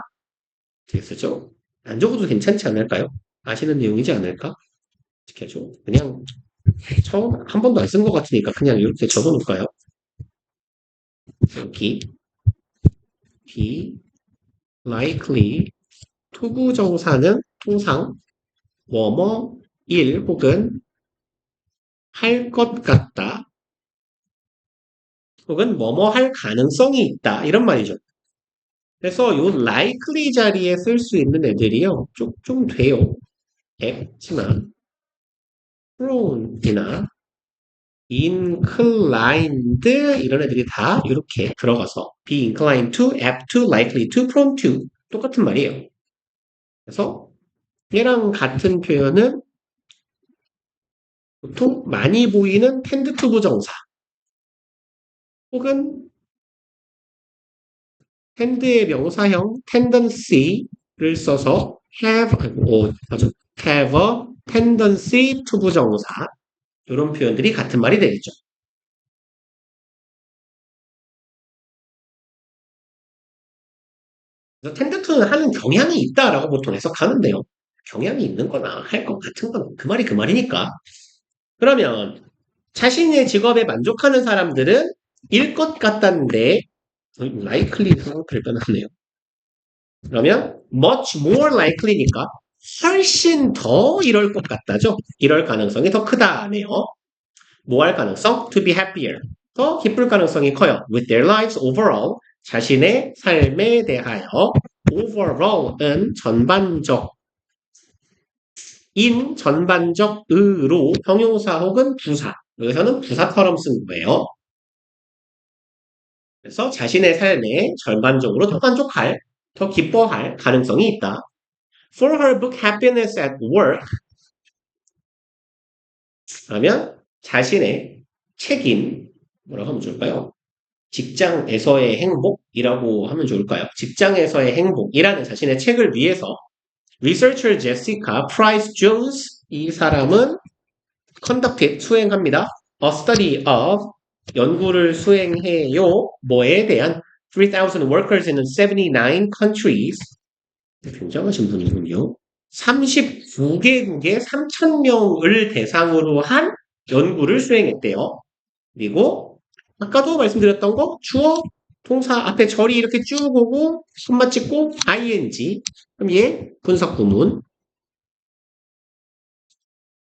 쓰죠. 안 적어도 괜찮지 않을까요? 아시는 내용이지 않을까? 지켜줘. 그냥 처음 한 번도 안 쓴 것 같으니까 그냥 이렇게 적어놓을까요? 여기 be likely 투부정사는 통상 뭐뭐 일 혹은 할 것 같다 혹은 뭐뭐 할 가능성이 있다 이런 말이죠. 그래서 요 likely 자리에 쓸 수 있는 애들이요 좀 돼요. 했지만 prone이나 inclined 이런 애들이 다 이렇게 들어가서 be inclined to, apt to, likely to, prone to 똑같은 말이에요. 그래서 얘랑 같은 표현은 보통 많이 보이는 tend to 부정사 혹은 tend의 명사형 tendency를 써서 have have a tendency to 부정사 이런 표현들이 같은 말이 되겠죠. 그래서 tend to는 하는 경향이 있다라고 보통 해석하는데요. 경향이 있는 거나 할 것 같은 건 그 말이 그 말이니까. 그러면 자신의 직업에 만족하는 사람들은 일 것 같다는데 likely 상태를 빼놨네요. 그러면 much more likely니까 훨씬 더 이럴 것 같다죠. 이럴 가능성이 더 크다네요. 뭐 할 가능성? To be happier. 더 기쁠 가능성이 커요. With their lives overall. 자신의 삶에 대하여 overall은 전반적 인 전반적으로 형용사 혹은 부사. 여기서는 부사처럼 쓴 거예요. 그래서 자신의 삶에 전반적으로 더 만족할, 더 기뻐할 가능성이 있다. For her book Happiness at Work 그러면 자신의 책인 뭐라고 하면 좋을까요? 직장에서의 행복이라고 하면 좋을까요? 직장에서의 행복이라는 자신의 책을 위해서 Researcher Jessica Price Jones 이 사람은 conducted 수행합니다. A study of 연구를 수행해요. 뭐에 대한 3,000 workers in 79 countries 굉장하신 분이군요. 39개국의 3,000명을 대상으로 한 연구를 수행했대요. 그리고 아까도 말씀드렸던 거 주어 동사 앞에 절이 이렇게 쭉 오고 손만 찍고 ing 그럼 얘 분석 구문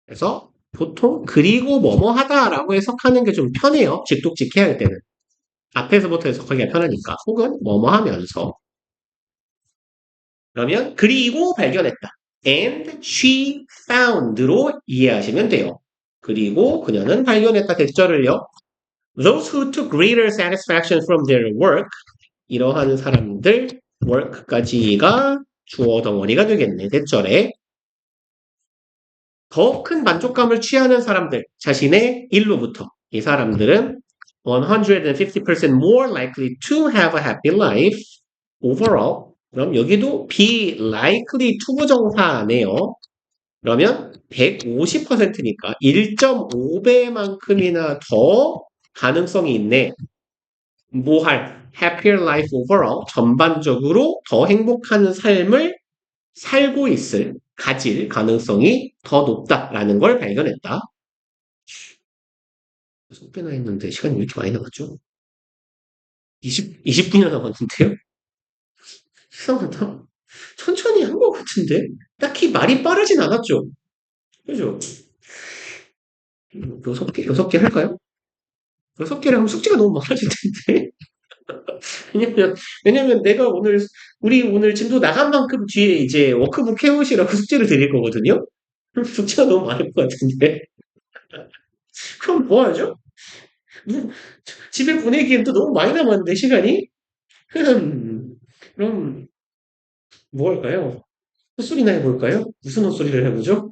그래서 보통 그리고 뭐뭐 하다라고 해석하는 게 좀 편해요. 직독직해야 할 때는 앞에서부터 해석하기가 편하니까 혹은 뭐뭐 하면서 그러면 그리고 발견했다. And she found로 이해하시면 돼요. 그리고 그녀는 발견했다 대절을요. Those who took greater satisfaction from their work 이러한 사람들 work까지가 주어 덩어리가 되겠네. 대절에 더 큰 만족감을 취하는 사람들 자신의 일로부터 이 사람들은 150% more likely to have a happy life overall. 그럼 여기도 be likely to 부정사네요. 그러면 150%니까 1.5배만큼이나 더 가능성이 있네. 뭐 할? happier life overall. 전반적으로 더 행복한 삶을 살고 가질 가능성이 더 높다라는 걸 발견했다. 속배나 했는데 시간이 왜 이렇게 많이 남았죠? 20분이나 남았는데요? 이상하다. 천천히 한 것 같은데? 딱히 말이 빠르진 않았죠? 그죠? 6개 할까요? 6개를 하면 숙제가 너무 많아질 텐데. 왜냐면 내가 우리 오늘 진도 나간 만큼 뒤에 이제 워크북 해오시라고 숙제를 드릴 거거든요? 그럼 숙제가 너무 많을 것 같은데. 그럼 뭐 하죠? 뭐, 집에 보내기엔 또 너무 많이 남았는데, 시간이? 그럼, 뭐 할까요? 헛소리나 해볼까요? 무슨 헛소리를 해보죠?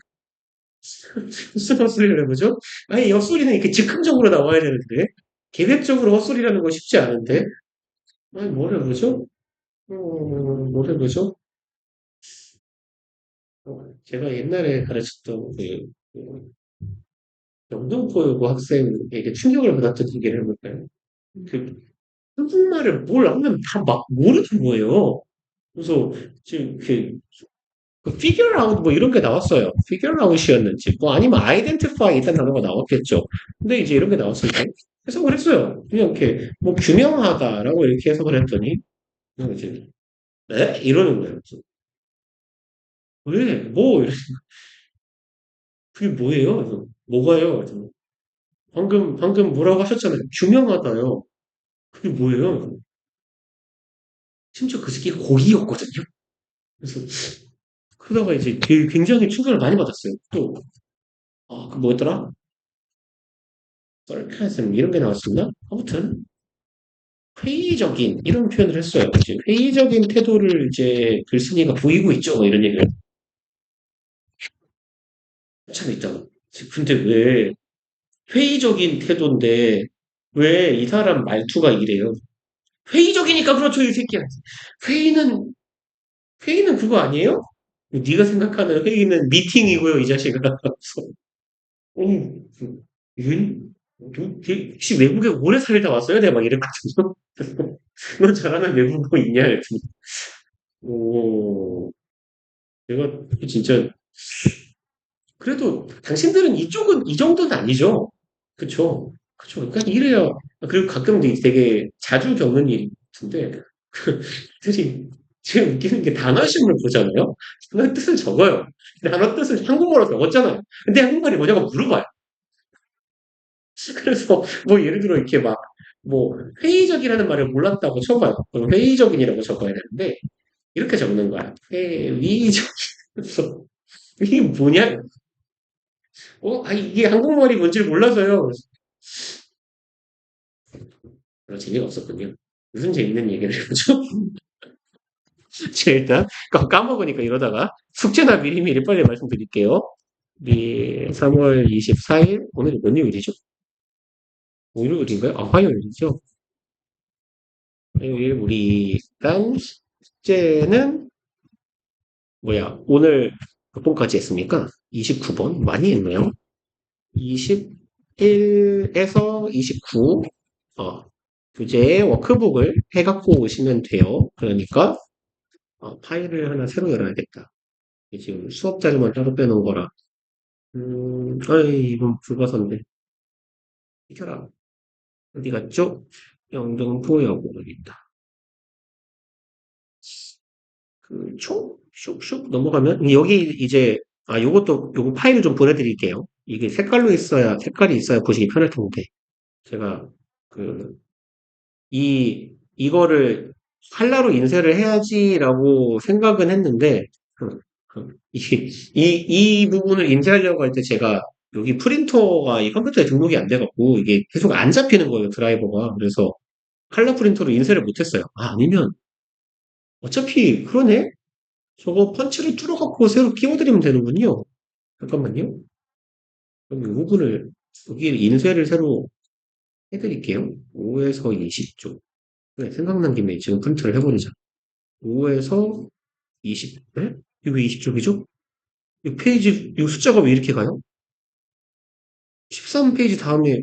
무슨 헛소리를 해보죠? 아니, 헛소리는 이렇게 즉흥적으로 나와야 되는데, 계획적으로 헛소리라는 건 쉽지 않은데, 아니, 뭘 해보죠? 뭘 해보죠? 제가 옛날에 가르쳤던 영등포여고 학생에게 충격을 받았던 얘기를 해볼까요? 그, 한국말을 뭘 하면 다 막 모르는 거예요. 그래서 지금 그 figure out 뭐 이런 게 나왔어요. figure out이었는지 뭐 아니면 identify 이런 단어가 나왔겠죠. 근데 이제 이런 게 나왔을 때 해석을 했어요. 그냥 이렇게 뭐 규명하다라고 이렇게 해석을 했더니 그냥 이제 네? 이러는 거예요. 그래서 왜? 뭐? 그게 뭐예요? 그래서 뭐가요? 그래서 방금 뭐라고 하셨잖아요. 규명하다요. 그게 뭐예요? 심지어 그 새끼가 고기였거든요. 그래서 그러다가 이제 굉장히 충격을 많이 받았어요. 또, 그 뭐였더라? sarcasm 이런 게 나왔었나? 아무튼 회의적인 이런 표현을 했어요. 이제 회의적인 태도를 이제 글쓴이가 보이고 있죠. 뭐 이런 얘기를 참 있다고. 근데 왜 회의적인 태도인데 왜 이 사람 말투가 이래요? 회의적이니까 그렇죠, 이 새끼야. 회의는 회의는 그거 아니에요? 네가 생각하는 회의는 미팅이고요, 이 자식아. 음, 혹시 외국에 오래 살다 왔어요? 내가 막 이랬거든요. 너 잘하는 외국어 있냐? 이랬더니, 오, 내가 진짜, 그래도 당신들은 이쪽은 이 정도는 아니죠. 그쵸? 그쵸. 그러니까 이래야, 그리고 가끔 되게 자주 겪는 일 같은데, 들이 지금 웃기는 게 단어신문 보잖아요? 단어 뜻을 적어요. 단어 뜻을 한국어로 적었잖아요. 근데 한국말이 뭐냐고 물어봐요. 그래서 뭐 예를 들어 이렇게 막 뭐 회의적이라는 말을 몰랐다고 쳐봐요. 그럼 회의적인이라고 적어야 되는데 이렇게 적는 거야. 회의적. 그래서 이게 뭐냐? 이게 한국말이 뭔지를 몰라서요. 그래서 별로 재미가 없었군요. 무슨 재밌는 얘기를 해보죠? 제가 일단 까먹으니까 이러다가 숙제나 미리미리 빨리 말씀드릴게요. 우리 3월 24일 오늘이 몇 요일이죠? 월요일인가요? 화요일이죠? 화요일 우리 일단 숙제는 뭐야? 오늘 몇 번까지 했습니까? 29번 많이 했네요. 21에서 29 교재의 워크북을 해갖고 오시면 돼요. 그러니까 파일을 하나 새로 열어야겠다. 이게 지금 수업 자료만 따로 빼놓은 거라. 이건 불가선데. 이겨라. 어디 갔죠? 영등포여고 여기 있다. 슉슉 넘어가면 여기 이제 요거 파일을 좀 보내드릴게요. 이게 색깔이 있어야 보시기 편할 텐데 제가 그 이거를 칼라로 인쇄를 해야지라고 생각은 했는데 이 부분을 인쇄하려고 할 때 제가 여기 프린터가 이 컴퓨터에 등록이 안 돼갖고 이게 계속 안 잡히는 거예요 드라이버가. 그래서 칼라 프린터로 인쇄를 못했어요. 아니면 어차피 그러네. 저거 펀치를 뚫어갖고 새로 끼워드리면 되는군요. 잠깐만요. 그럼 이 부분을 여기 인쇄를 새로 해드릴게요. 5에서 20쪽. 네, 생각난 김에 지금 프린트를 해버리자. 5에서 20, 네? 이게 왜 20쪽이죠? 이 페이지, 이 숫자가 왜 이렇게 가요? 13페이지 다음에,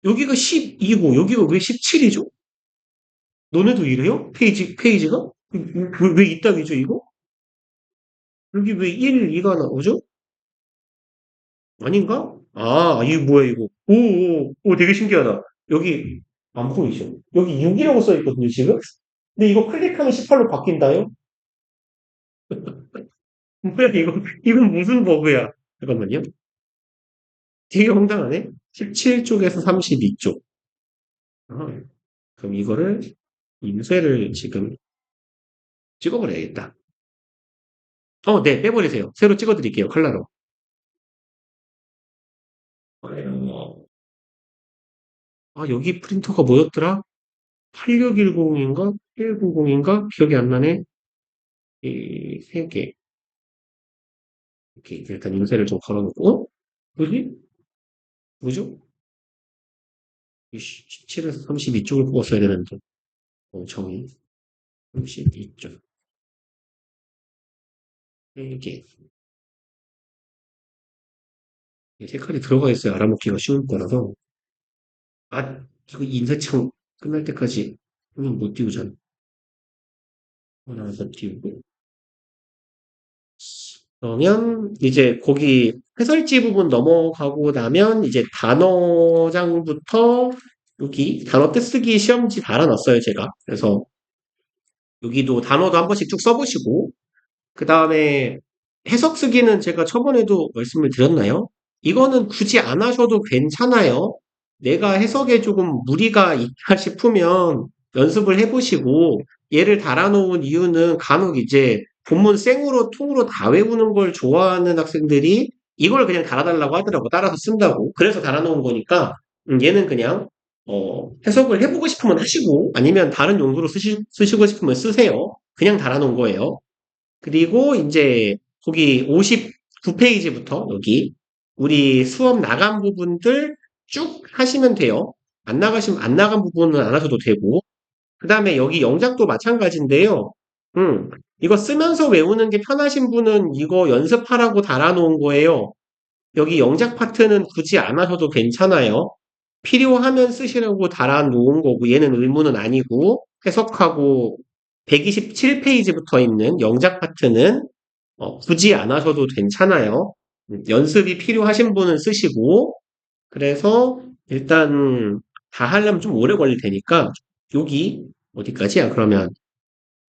여기가 12고, 여기가 왜 17이죠? 너네도 이래요? 페이지가? 왜 이따위죠, 이거? 여기 왜 1, 2가 나오죠? 아닌가? 아, 이거 뭐야, 이거. 오, 되게 신기하다. 여기, 안 보이죠? 여기 6이라고 써있거든요, 지금? 근데 이거 클릭하면 18로 바뀐다요? 뭐야, 이건 무슨 버그야? 잠깐만요. 되게 황당하네. 17쪽에서 32쪽. 아, 그럼 이거를 인쇄를 지금 찍어버려야겠다. 네, 빼버리세요. 새로 찍어드릴게요, 컬러로. 여기 프린터가 뭐였더라? 8610인가? 8190인가? 기억이 안 나네. 이, 세 개. 이렇게 일단 인쇄를 좀 걸어놓고, 뭐지? 뭐죠? 17에서 32쪽을 뽑았어야 되는데, 정의. 32쪽. 3개. 색깔이 들어가 있어야 알아먹기가 쉬울 거라서, 이거 인쇄창 끝날 때까지, 못 띄우잖아. 하나 더 띄우고. 그러면 이제 거기 해설지 부분 넘어가고 나면 이제 단어장부터 여기 단어 떼쓰기 시험지 달아놨어요, 제가. 그래서 여기도 단어도 한 번씩 쭉 써보시고 그 다음에 해석 쓰기는 제가 저번에도 말씀을 드렸나요? 이거는 굳이 안 하셔도 괜찮아요. 내가 해석에 조금 무리가 있다 싶으면 연습을 해보시고 얘를 달아놓은 이유는 간혹 이제 본문 생으로 통으로 다 외우는 걸 좋아하는 학생들이 이걸 그냥 달아달라고 하더라고. 따라서 쓴다고. 그래서 달아놓은 거니까 얘는 그냥 해석을 해보고 싶으면 하시고 아니면 다른 용도로 쓰시고 싶으면 쓰세요. 그냥 달아놓은 거예요. 그리고 이제 거기 59페이지부터 여기 우리 수업 나간 부분들 쭉 하시면 돼요. 안 나간 부분은 안 하셔도 되고. 그 다음에 여기 영작도 마찬가지인데요. 이거 쓰면서 외우는 게 편하신 분은 이거 연습하라고 달아놓은 거예요. 여기 영작 파트는 굳이 안 하셔도 괜찮아요. 필요하면 쓰시라고 달아놓은 거고, 얘는 의무는 아니고, 해석하고 127페이지부터 있는 영작 파트는 굳이 안 하셔도 괜찮아요. 연습이 필요하신 분은 쓰시고, 그래서 일단 다 하려면 좀 오래 걸릴 테니까, 여기 어디까지야? 그러면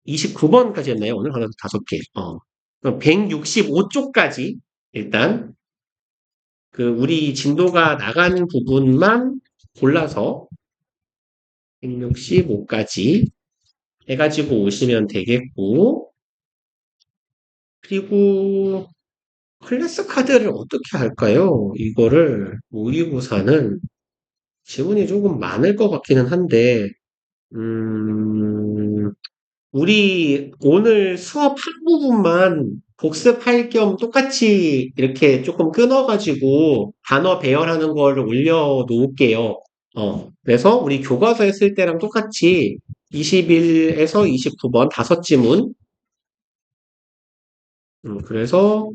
29번까지였나요? 오늘 하나 다섯 개. 그럼 165쪽까지 일단 우리 진도가 나가는 부분만 골라서 165까지 해가지고 오시면 되겠고, 그리고 클래스 카드를 어떻게 할까요? 이거를 모의고사는 지문이 조금 많을 것 같기는 한데, 음, 우리 오늘 수업 한 부분만 복습할 겸 똑같이 이렇게 조금 끊어가지고 단어 배열하는 거를 올려놓을게요. 그래서 우리 교과서에 쓸 때랑 똑같이 21에서 29번 다섯 지문. 그래서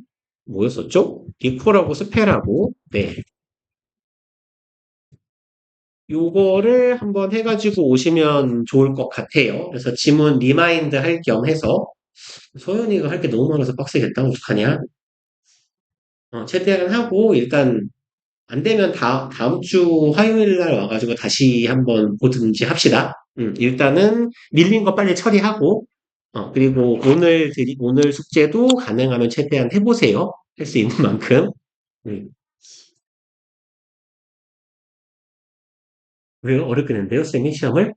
뭐였었죠? 리콜하고 스펠하고, 네. 요거를 한번 해가지고 오시면 좋을 것 같아요. 그래서 지문 리마인드 할 겸 해서 소연이가 할 게 너무 많아서 빡세겠다. 어떡하냐? 최대한 하고 일단 안 되면 다음 주 화요일 날 와가지고 다시 한번 보든지 합시다. 일단은 밀린 거 빨리 처리하고, 그리고 오늘 숙제도 가능하면 최대한 해보세요. 할 수 있는 만큼. 음, 왜 어렵게 낸대요, 쌤이 시험을?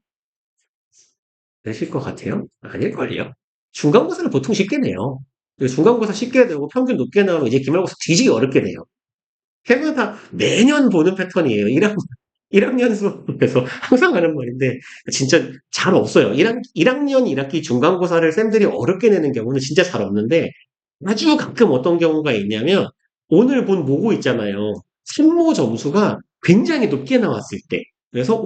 내실 것 같아요? 아닐걸요? 중간고사는 보통 쉽게 내요. 중간고사 쉽게 내고 평균 높게 나오면 이제 기말고사 뒤지기 어렵게 내요. 해마다 매년 보는 패턴이에요. 1학년 수업에서 항상 하는 말인데 진짜 잘 없어요. 1학년 1학기 중간고사를 쌤들이 어렵게 내는 경우는 진짜 잘 없는데 아주 가끔 어떤 경우가 있냐면 오늘 본 모고 있잖아요. 승모 점수가 굉장히 높게 나왔을 때. 그래서,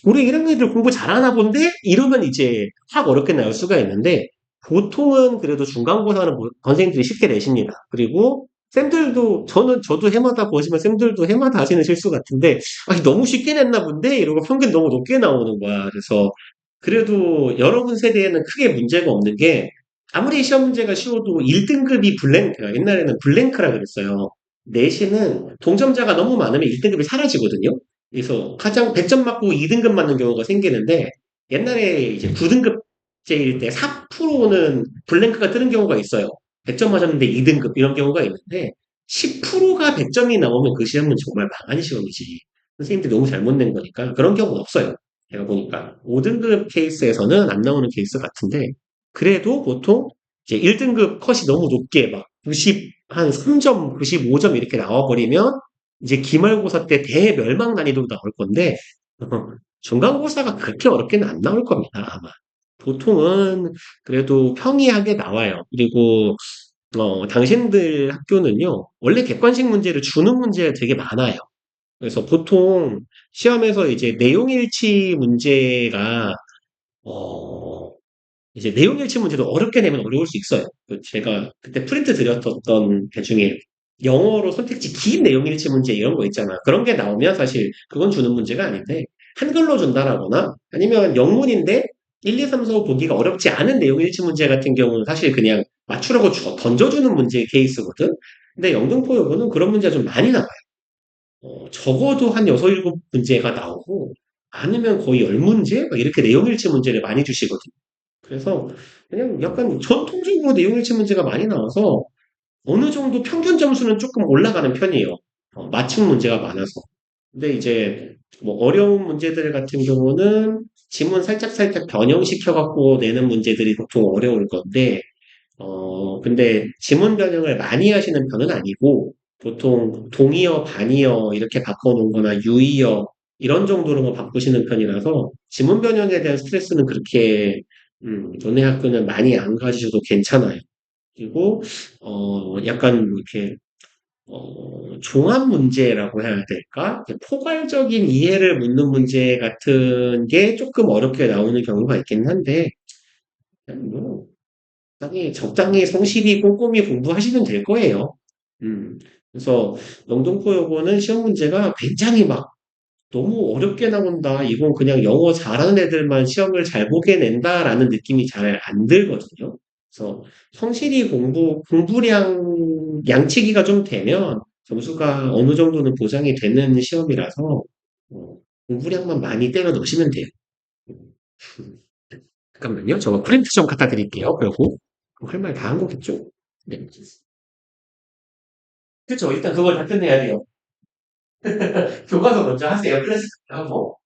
우리 1학년 애들 공부 잘하나 본데? 이러면 이제 확 어렵게 나올 수가 있는데, 보통은 그래도 중간고사는 선생님들이 쉽게 내십니다. 그리고 쌤들도, 저도 해마다 보시면 쌤들도 해마다 하시는 실수 같은데, 너무 쉽게 냈나 본데? 이러고 평균 너무 높게 나오는 거야. 그래서, 그래도 여러분 세대에는 크게 문제가 없는 게, 아무리 시험 문제가 쉬워도 1등급이 블랭크야. 옛날에는 블랭크라 그랬어요. 내신은 동점자가 너무 많으면 1등급이 사라지거든요. 그래서 가장 100점 맞고 2등급 맞는 경우가 생기는데 옛날에 이제 9등급제일 때 4%는 블랭크가 뜨는 경우가 있어요. 100점 맞았는데 2등급 이런 경우가 있는데 10%가 100점이 나오면 그 시험은 정말 망한 시험이지. 선생님들이 너무 잘못 낸 거니까 그런 경우는 없어요. 제가 보니까 5등급 케이스에서는 안 나오는 케이스 같은데 그래도 보통 이제 1등급 컷이 너무 높게 막 90, 한 3점, 95점 이렇게 나와버리면 이제 기말고사 때 대멸망 난이도로 나올 건데 중간고사가 그렇게 어렵게는 안 나올 겁니다, 아마. 보통은 그래도 평이하게 나와요. 그리고 당신들 학교는요, 원래 객관식 문제를 주는 문제가 되게 많아요. 그래서 보통 시험에서 이제 내용일치 문제가 어, 이제 내용일치 문제도 어렵게 내면 어려울 수 있어요. 제가 그때 프린트 드렸던 게 중에 영어로 선택지 긴 내용일치 문제 이런 거 있잖아. 그런 게 나오면 사실 그건 주는 문제가 아닌데 한글로 준다라거나 아니면 영문인데 1, 2, 3, 4, 5 보기가 어렵지 않은 내용일치 문제 같은 경우는 사실 그냥 맞추라고 던져주는 문제 케이스거든. 근데 영등포 여고는 그런 문제가 좀 많이 나와요. 적어도 한 6, 7 문제가 나오고 아니면 거의 10문제? 이렇게 내용일치 문제를 많이 주시거든요. 그래서 그냥 약간 전통적으로 내용일치 문제가 많이 나와서 어느 정도 평균 점수는 조금 올라가는 편이에요. 맞춤 문제가 많아서. 근데 이제 뭐 어려운 문제들 같은 경우는 지문 살짝살짝 변형시켜갖고 내는 문제들이 보통 어려울 건데, 근데 지문 변형을 많이 하시는 편은 아니고, 보통 동의어, 반의어 이렇게 바꿔놓은 거나 유의어 이런 정도로만 바꾸시는 편이라서 지문 변형에 대한 스트레스는 그렇게, 너네 학교는 많이 안 가지셔도 괜찮아요. 그리고, 약간 뭐 이렇게, 종합 문제라고 해야 될까? 포괄적인 이해를 묻는 문제 같은 게 조금 어렵게 나오는 경우가 있긴 한데, 그냥 뭐, 적당히 성실히 꼼꼼히 공부하시면 될 거예요. 음. 그래서 영등포 여고는 시험 문제가 굉장히 막 너무 어렵게 나온다. 이건 그냥 영어 잘하는 애들만 시험을 잘 보게 낸다라는 느낌이 잘 안 들거든요. 그래서 성실히 공부량, 양치기가 좀 되면 점수가 어느 정도는 보장이 되는 시험이라서 공부량만 많이 때려 넣으시면 돼요. 음. 잠깐만요. 저 프린트 좀 갖다 드릴게요. 그리고 할 말 다 한 거겠죠? 네. 그쵸. 일단 그걸 다 끝내야 돼요. 교과서 먼저 하세요. 클래식 하고.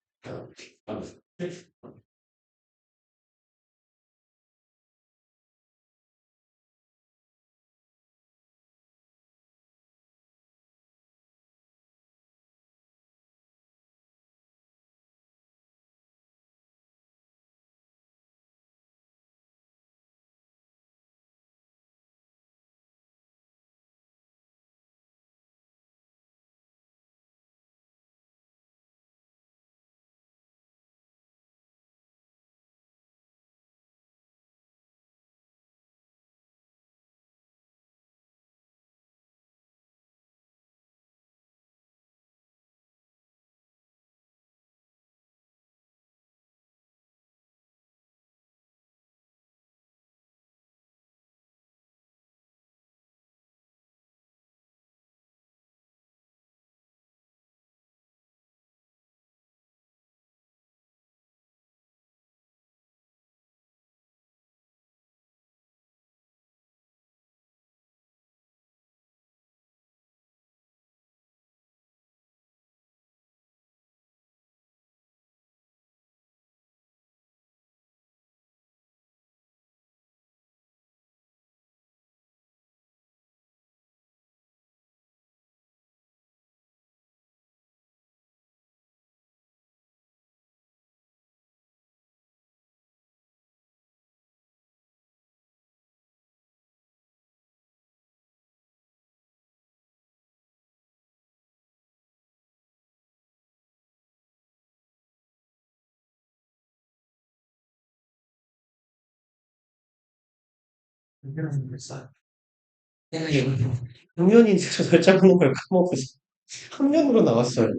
내가 이거 학년인지로 결정 하는 걸 까먹었어. 학년으로 나왔어요.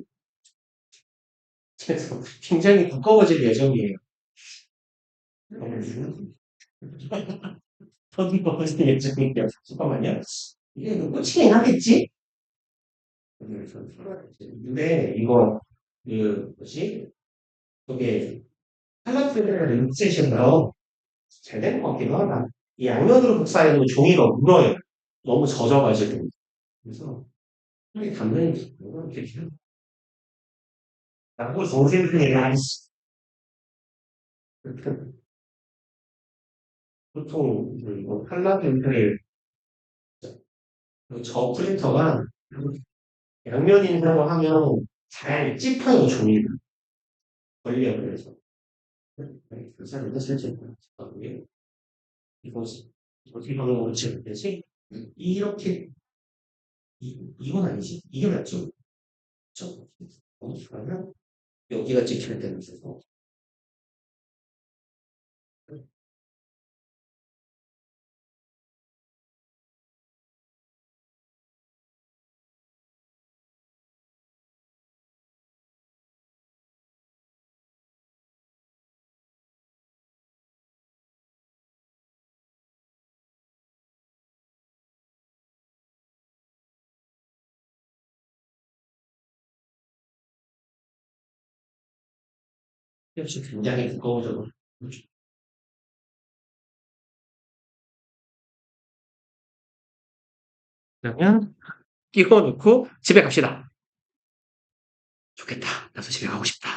그래서 굉장히 두꺼워질 예정이에요. 더 두꺼워질 예정이에요. 잠깐만요. 이게 꽂히긴 하겠지? 근데 이거 그 뭐지? 그게 탈락들을 인쇄션으로 잘 된 것 같기도 하다. 이 양면으로 복사해도 종이가 물어요. 너무 젖어가지고. 그래서 이게 담는 이렇게 나고 동생들이 아이씨. 보통 이거 탈락 인쇄를 저 프린터가 양면 인쇄로 하면 잘 찝혀요 종이를. 걸려 그래서. 교사를 했을 때 이거지. 어떻게 방법으로 지을 되지? 이렇게 이건 아니지? 이게 맞죠? 그쵸? 그러면 여기가 찍힐 때는 있어서 역시 굉장히 두꺼워져. 그러면 끼워 놓고 집에 갑시다. 좋겠다. 나도 집에 가고 싶다.